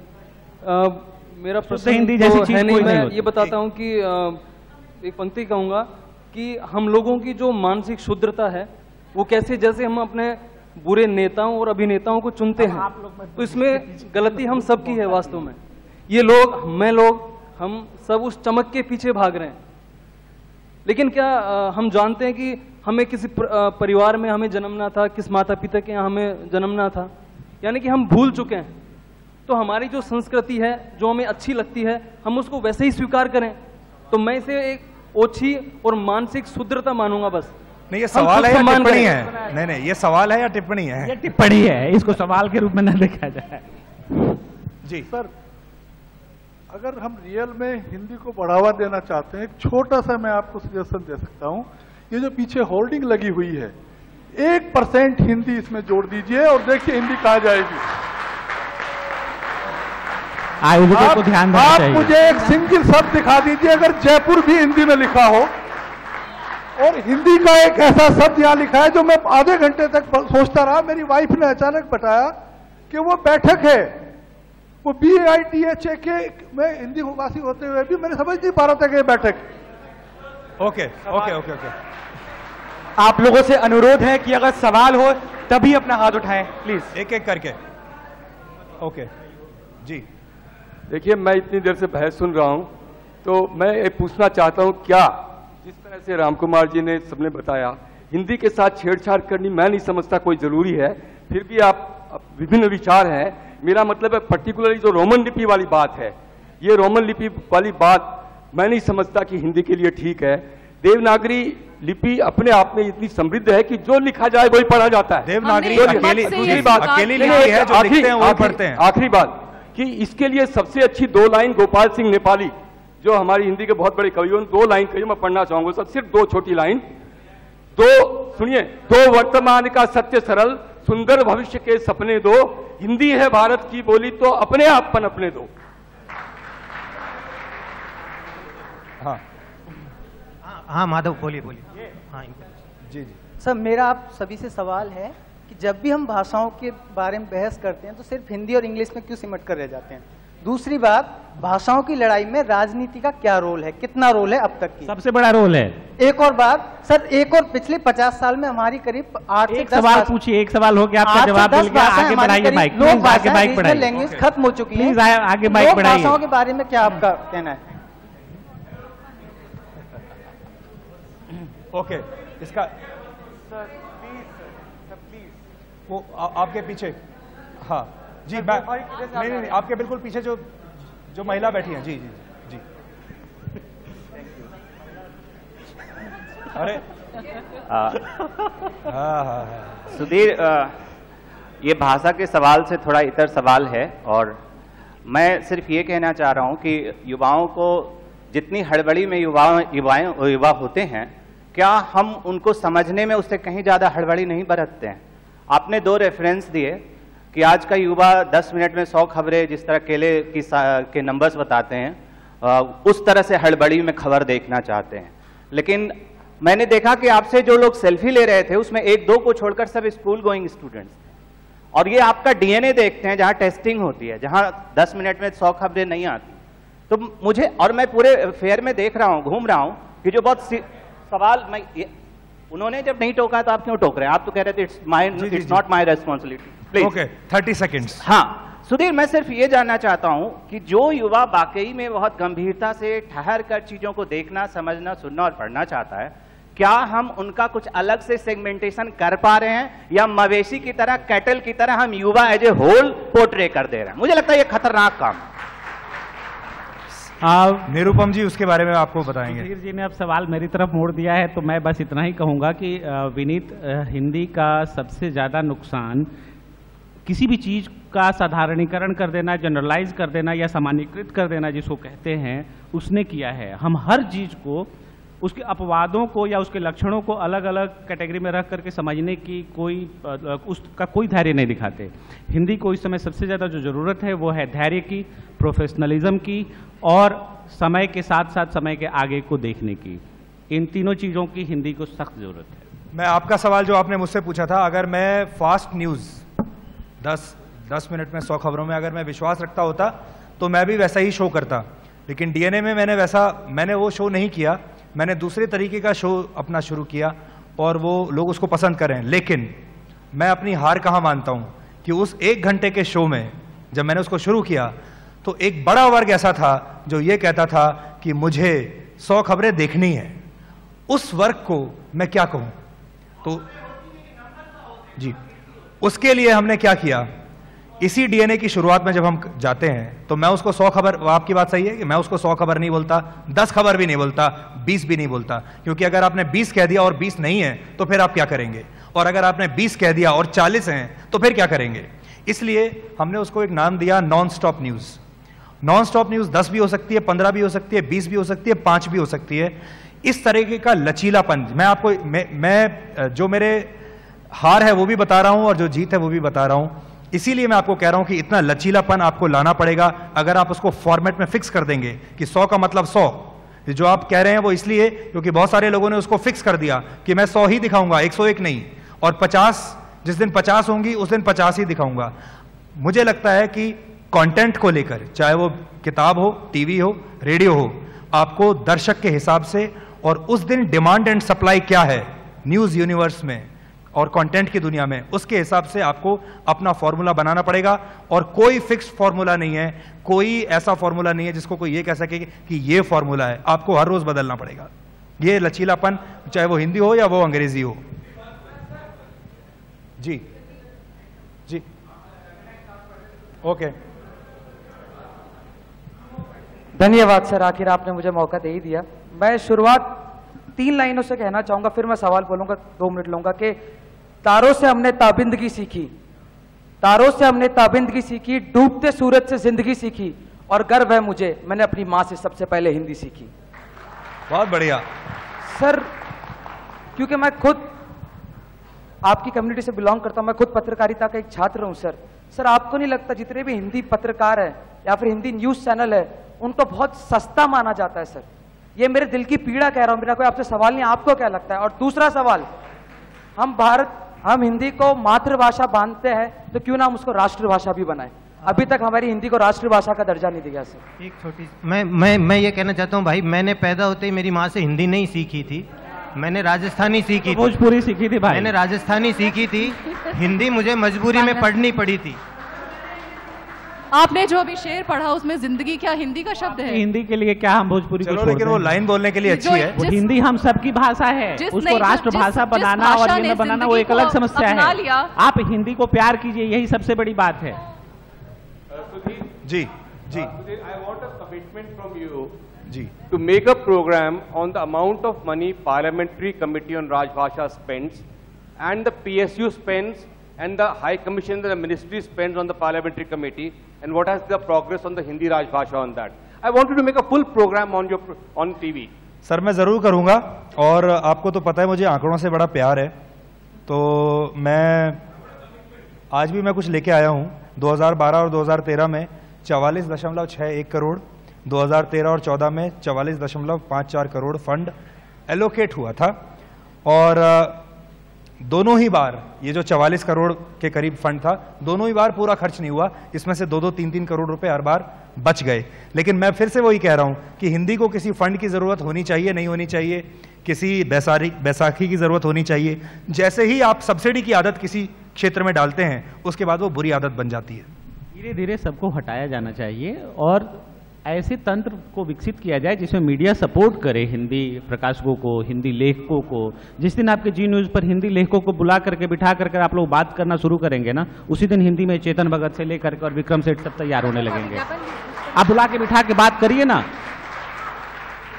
मेरा शुद्ध प्रश्न हिंदी तो जैसी है चीज नहीं, कोई नहीं मैं होती। ये बताता हूँ कि एक पंक्ति कहूँगा कि हम लोगों की जो मानसिक शुद्धता है वो कैसे, जैसे हम अपने बुरे नेताओं और अभिनेताओं को चुनते हैं, तो इसमें गलती हम सबकी है वास्तव में। ये लोग, हम सब उस चमक के पीछे भाग रहे हैं। लेकिन क्या हम जानते हैं कि हमें किसी परिवार में हमें जन्मना था, किस माता पिता के यहाँ हमें जन्मना था, यानी कि हम भूल चुके हैं। तो हमारी जो संस्कृति है, जो हमें अच्छी लगती है, हम उसको वैसे ही स्वीकार करें। तो मैं इसे एक ओछी और मानसिक शुद्धता मानूंगा बस। नहीं, ये सवाल है या टिप्पणी है? नहीं, ये सवाल है या टिप्पणी है? ये टिप्पणी है, इसको सवाल के रूप में न देखा जाए। जी सर, अगर हम रियल में हिंदी को बढ़ावा देना चाहते हैं, एक छोटा सा मैं आपको सजेशन दे सकता हूं। ये जो पीछे होर्डिंग लगी हुई है, 1% हिंदी इसमें जोड़ दीजिए और देखिए हिंदी कहाँ जाएगी। आयोजकों को ध्यान देना आप चाहिए। मुझे एक सिंगल शब्द दिखा दीजिए अगर जयपुर भी हिंदी में लिखा हो, और हिंदी का एक ऐसा शब्द यहाँ लिखा है जो मैं आधे घंटे तक सोचता रहा। मेरी वाइफ ने अचानक बताया कि वो बैठक है, वो BITHAK, मैं हिंदी भाषी होते हुए भी मैंने समझ नहीं पा रहा था कि ये बैठक। ओके। आप लोगों से अनुरोध है कि अगर सवाल हो तभी अपना हाथ उठाएं प्लीज। एक एक करके। ओके जी। देखिए, मैं इतनी देर से बहस सुन रहा हूं, तो मैं ये पूछना चाहता हूं, क्या जिस तरह से राम कुमार जी ने सबने बताया, हिंदी के साथ छेड़छाड़ करनी मैं नहीं समझता कोई जरूरी है, फिर भी आप विभिन्न विचार हैं। मेरा मतलब है पर्टिकुलरली जो रोमन लिपि वाली बात है, ये रोमन लिपि वाली बात मैं नहीं समझता कि हिंदी के लिए ठीक है। देवनागरी लिपि अपने आप में इतनी समृद्ध है कि जो लिखा जाए वही पढ़ा जाता है। देवनागरी दूसरी बात अकेली लिपि है, जो लिखते हैं वो पढ़ते हैं। आखिरी बात कि इसके लिए सबसे अच्छी 2 लाइन गोपाल सिंह नेपाली, जो हमारी हिंदी के बहुत बड़े कवि, 2 लाइन कही मैं पढ़ना चाहूंगा सर, सिर्फ 2 छोटी लाइन। सुनिए, 2 वर्तमान का सत्य सरल, सुंदर भविष्य के सपने दो, हिंदी है भारत की बोली तो अपने आप पनपने दो। हाँ माधव, बोलिए। हाँ जी। सर, मेरा आप सभी से सवाल है कि जब भी हम भाषाओं के बारे में बहस करते हैं तो सिर्फ हिंदी और इंग्लिश में क्यों सिमट कर रह जाते हैं? दूसरी बात, भाषाओं की लड़ाई में राजनीति का क्या रोल है, कितना रोल है अब तक की? सबसे बड़ा रोल है। एक और बात सर, पिछले 50 साल में हमारी करीब 8 से 10 सवाल पूछिए, एक सवाल हो गया, आपका जवाब मिल गया, आगे बढ़ाइए माइक, आगे माइक बढ़ाइए। लैंग्वेज खत्म हो चुकी है, आगे माइक बढ़ाइए। भाषाओं के बारे में क्या आपका कहना है? ओके, इसका वो आपके पीछे। हाँ जी, नहीं, आपके बिल्कुल पीछे जो महिला बैठी हैं। जी। अरे सुधीर, ये भाषा के सवाल से थोड़ा इतर सवाल है, और मैं सिर्फ ये कहना चाह रहा हूँ कि युवाओं को जितनी हड़बड़ी में युवा होते हैं, क्या हम उनको समझने में उससे कहीं ज्यादा हड़बड़ी नहीं बरतते हैं? आपने 2 रेफरेंस दिए कि आज का युवा 10 मिनट में 100 खबरें, जिस तरह केले के नंबर्स बताते हैं, उस तरह से हड़बड़ी में खबर देखना चाहते हैं। लेकिन मैंने देखा कि आपसे जो लोग सेल्फी ले रहे थे उसमें 1-2 को छोड़कर सब स्कूल गोइंग स्टूडेंट्स, और ये आपका डीएनए देखते हैं जहां टेस्टिंग होती है, जहां 10 मिनट में 100 खबरें नहीं आती। तो मुझे, और मैं पूरे फेयर में देख रहा हूं, घूम रहा हूं कि जो बहुत सवाल उन्होंने जब नहीं टोका तो आप क्यों टोक रहे हैं? आप तो कह रहे थे it's not my responsibility. Okay, 30 seconds. हाँ सुधीर, मैं सिर्फ ये जानना चाहता हूं कि जो युवा वाकई में बहुत गंभीरता से ठहर कर चीजों को देखना, समझना, सुनना और पढ़ना चाहता है, क्या हम उनका कुछ अलग से सेगमेंटेशन कर पा रहे हैं, या मवेशी की तरह, कैटल की तरह हम युवा एज ए होल पोर्ट्रे कर दे रहे हैं? मुझे लगता है ये खतरनाक काम है। निरुपम जी उसके बारे में आपको बताएंगे। सुधीर जी ने अब सवाल मेरी तरफ मोड़ दिया है, तो मैं बस इतना ही कहूंगा कि विनीत, हिंदी का सबसे ज्यादा नुकसान किसी भी चीज का साधारणीकरण कर देना, जनरलाइज कर देना या सामान्यीकृत कर देना जिसको कहते हैं, उसने किया है। हम हर चीज को, उसके अपवादों को या उसके लक्षणों को अलग अलग कैटेगरी में रख करके समझने की उसका कोई धैर्य नहीं दिखाते। हिंदी को इस समय सबसे ज़्यादा जो ज़रूरत है वो है धैर्य की, प्रोफेशनलिज्म की, और समय के साथ साथ समय के आगे को देखने की। इन तीनों चीज़ों की हिंदी को सख्त ज़रूरत है। मैं आपका सवाल जो आपने मुझसे पूछा था, अगर मैं फास्ट न्यूज़ 10 मिनट में 100 खबरों में अगर मैं विश्वास रखता होता तो मैं भी वैसा ही शो करता, लेकिन डीएनए में मैंने वो शो नहीं किया। मैंने दूसरे तरीके का शो अपना शुरू किया और वो लोग उसको पसंद करें। लेकिन मैं अपनी हार कहाँ मानता हूँ कि उस 1 घंटे के शो में जब मैंने उसको शुरू किया तो एक बड़ा वर्ग ऐसा था जो ये कहता था कि मुझे 100 खबरें देखनी है। उस वर्ग को मैं क्या कहूँ? तो जी, उसके लिए हमने क्या किया, इसी डीएनए की शुरुआत में जब हम जाते हैं तो मैं उसको 100 खबर, आपकी बात सही है कि मैं उसको 100 खबर नहीं बोलता, 10 खबर भी नहीं बोलता, 20 भी नहीं बोलता, क्योंकि अगर आपने 20 कह दिया और 20 नहीं है तो फिर आप क्या करेंगे, और अगर आपने 20 कह दिया और 40 हैं तो फिर क्या करेंगे। इसलिए हमने उसको एक नाम दिया non stop news. Non stop news 10 भी हो सकती है, 15 भी हो सकती है, 20 भी हो सकती है, 5 भी हो सकती है। इस तरीके का लचीलापन मैं आपको, मैं जो मेरे हार है वो भी बता रहा हूं और जो जीत है वो भी बता रहा हूं। इसीलिए मैं आपको कह रहा हूं कि इतना लचीलापन आपको लाना पड़ेगा। अगर आप उसको फॉर्मेट में फिक्स कर देंगे कि 100 का मतलब 100, जो आप कह रहे हैं वो इसलिए क्योंकि बहुत सारे लोगों ने उसको फिक्स कर दिया कि मैं 100 ही दिखाऊंगा, 101 नहीं, और 50, जिस दिन 50 होंगी उस दिन 50 ही दिखाऊंगा। मुझे लगता है कि कंटेंट को लेकर, चाहे वो किताब हो, टीवी हो, रेडियो हो, आपको दर्शक के हिसाब से, और उस दिन डिमांड एंड सप्लाई क्या है, न्यूज़ यूनिवर्स में और कंटेंट की दुनिया में, उसके हिसाब से आपको अपना फॉर्मूला बनाना पड़ेगा। और कोई फिक्स्ड फॉर्मूला नहीं है, कोई ऐसा फॉर्मूला नहीं है जिसको कोई ये कह सके कि ये फॉर्मूला है। आपको हर रोज बदलना पड़ेगा। ये लचीलापन, चाहे वो हिंदी हो या वो अंग्रेजी हो। जी जी ओके, धन्यवाद सर, आखिर आपने मुझे मौका दे ही दिया। मैं शुरुआत 3 लाइनों से कहना चाहूंगा, फिर मैं सवाल बोलूंगा, 2 मिनट लूंगा। कि तारों से हमने ताबिंदगी सीखी, तारों से हमने ताबिंदगी सीखी, डूबते सूरज से जिंदगी सीखी, और गर्व है मुझे मैंने अपनी माँ से सबसे पहले हिंदी सीखी। बहुत बढ़िया सर, क्योंकि मैं खुद आपकी कम्युनिटी से बिलोंग करता हूं, मैं खुद पत्रकारिता का एक छात्र हूं सर। सर, आपको नहीं लगता जितने भी हिंदी पत्रकार हैं या फिर हिंदी न्यूज चैनल है, उनको बहुत सस्ता माना जाता है सर? ये मेरे दिल की पीड़ा कह रहा हूं, मेरा कोई आपसे सवाल नहीं, आपको क्या लगता है? और दूसरा सवाल, हम हिंदी को मातृभाषा मानते हैं, तो क्यों ना हम उसको राष्ट्रभाषा भी बनाएं? अभी तक हमारी हिंदी को राष्ट्रभाषा का दर्जा नहीं दिया सर। एक छोटी मैं ये कहना चाहता हूँ भाई, मैंने पैदा होते ही मेरी माँ से हिंदी नहीं सीखी थी, मैंने राजस्थानी सीखी थी, भोजपुरी सीखी थी भाई, मैंने राजस्थानी सीखी थी, हिंदी मुझे मजबूरी में पढ़नी पड़ी थी। आपने जो अभी शेर पढ़ा उसमें जिंदगी क्या हिंदी का शब्द है? हिंदी के लिए क्या हम भोजपुरी को छोड़ दें? लेकिन वो लाइन बोलने के लिए अच्छी है। हिंदी हम सबकी भाषा है, उसको राष्ट्रभाषा बनाना और ये न बनाना वो एक अलग समस्या है। आप हिंदी को प्यार कीजिए, यही सबसे बड़ी बात है। जी जी, I want a commitment from you to make a program on the amount of money Parliamentary Committee on Rajbhasha spends and the PSU spends and the High Commission and the Ministry spends on the Parliamentary Committee, and what has the progress on the Hindi Rajbhasha on that. I want you to make a full program on TV. Sir मैं ज़रूर करूँगा, और आपको तो पता है मुझे आंकड़ों से बड़ा प्यार है, तो आज भी मैं कुछ लेके आया हूँ। 2012 और 2013 में 44.61 करोड़, 2013 और 14 में 44.54 करोड़ फंड एलोकेट हुआ था, और दोनों ही बार ये जो 44 करोड़ के करीब फंड था, दोनों ही बार पूरा खर्च नहीं हुआ, इसमें से 2-2, 3-3 करोड़ रुपए हर बार बच गए। लेकिन मैं फिर से वही कह रहा हूं कि हिंदी को किसी फंड की जरूरत होनी चाहिए, नहीं होनी चाहिए, किसी बैसाखी की जरूरत होनी चाहिए। जैसे ही आप सब्सिडी की आदत किसी क्षेत्र में डालते हैं, उसके बाद वो बुरी आदत बन जाती है। धीरे धीरे सबको हटाया जाना चाहिए और ऐसे तंत्र को विकसित किया जाए जिसमें मीडिया सपोर्ट करे हिंदी प्रकाशकों को, हिंदी लेखकों को। जिस दिन आपके जी न्यूज़ पर हिंदी लेखकों को बुला करके बिठा करके आप लोग बात करना शुरू करेंगे ना, उसी दिन हिंदी में चेतन भगत से लेकर के और विक्रम सेठ सब तैयार होने लगेंगे। आप बुला के बिठा के बात करिए ना।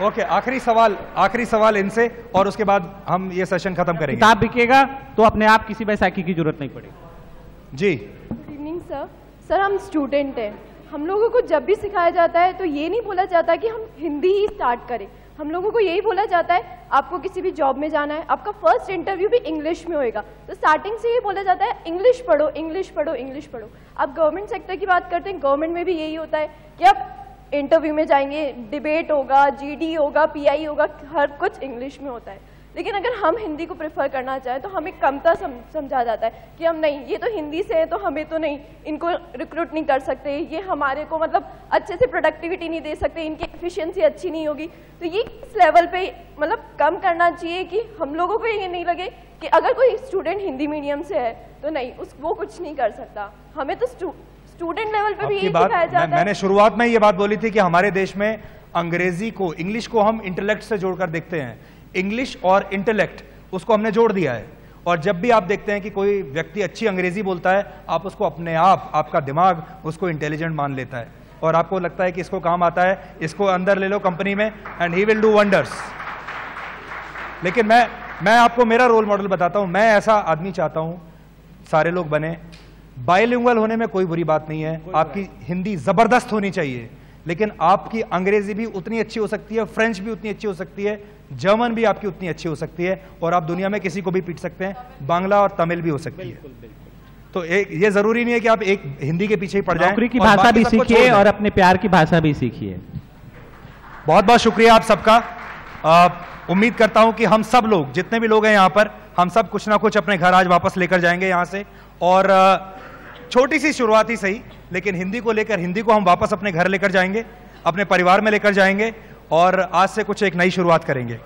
ओके, आखिरी सवाल इनसे, और उसके बाद हम ये सेशन खत्म करेंगे। किताब बिकेगा तो अपने आप किसी बैसाखी की जरूरत नहीं पड़ेगी। जी, गुड इवनिंग सर। सर, हम स्टूडेंट हैं, हम लोगों को जब भी सिखाया जाता है तो ये नहीं बोला जाता कि हम हिंदी ही स्टार्ट करें। हम लोगों को यही बोला जाता है आपको किसी भी जॉब में जाना है, आपका फर्स्ट इंटरव्यू भी इंग्लिश में होएगा, तो स्टार्टिंग से ये बोला जाता है इंग्लिश पढ़ो, इंग्लिश पढ़ो, इंग्लिश पढ़ो। आप गवर्नमेंट सेक्टर की बात करते हैं, गवर्नमेंट में भी यही होता है कि आप इंटरव्यू में जाएंगे, डिबेट होगा, जीडी होगा, पीआई होगा, हर कुछ इंग्लिश में होता है। लेकिन अगर हम हिंदी को प्रेफर करना चाहें तो हमें कमता समझा जाता है कि हम नहीं, ये तो हिंदी से है तो हमें तो नहीं, इनको रिक्रूट नहीं कर सकते, ये हमारे को मतलब अच्छे से प्रोडक्टिविटी नहीं दे सकते, इनकी एफिशिएंसी अच्छी नहीं होगी। तो ये इस लेवल पे मतलब कम करना चाहिए कि हम लोगों को ये नहीं लगे कि अगर कोई स्टूडेंट हिंदी मीडियम से है तो नहीं, वो कुछ नहीं कर सकता। हमें तो स्टूडेंट लेवल पे भी यही सिखाया जाता है। मैंने शुरुआत में ये बात बोली थी कि हमारे देश में अंग्रेजी को, इंग्लिश को हम इंटेलेक्ट से जोड़कर देखते हैं। इंग्लिश और इंटेलेक्ट उसको हमने जोड़ दिया है, और जब भी आप देखते हैं कि कोई व्यक्ति अच्छी अंग्रेजी बोलता है, आप उसको अपने आप, आपका दिमाग उसको इंटेलिजेंट मान लेता है, और आपको लगता है कि इसको काम आता है, इसको अंदर ले लो कंपनी में and he will do wonders. लेकिन मैं आपको मेरा रोल मॉडल बताता हूं। मैं ऐसा आदमी चाहता हूं सारे लोग बने। बाइलिंगुअल होने में कोई बुरी बात नहीं है, आपकी हिंदी जबरदस्त होनी चाहिए, लेकिन आपकी अंग्रेजी भी उतनी अच्छी हो सकती है, फ्रेंच भी उतनी अच्छी हो सकती है, जर्मन भी आपकी उतनी अच्छी हो सकती है, और आप दुनिया में किसी को भी पीट सकते हैं, बांग्ला और तमिल भी हो सकती है। तो ये जरूरी नहीं है कि आप एक हिंदी के पीछे ही पड़ जाएं। नौकरी की भाषा भी सीखिए और अपने प्यार की भाषा भी सीखिए। बहुत बहुत शुक्रिया आप सबका। उम्मीद करता हूं कि हम सब लोग, जितने भी लोग हैं यहाँ पर, हम सब कुछ ना कुछ अपने घर आज वापस लेकर जाएंगे यहाँ से, और छोटी सी शुरुआत ही सही, लेकिन हिंदी को हम वापस अपने घर लेकर जाएंगे, अपने परिवार में लेकर जाएंगे, और आज से कुछ एक नई शुरुआत करेंगे।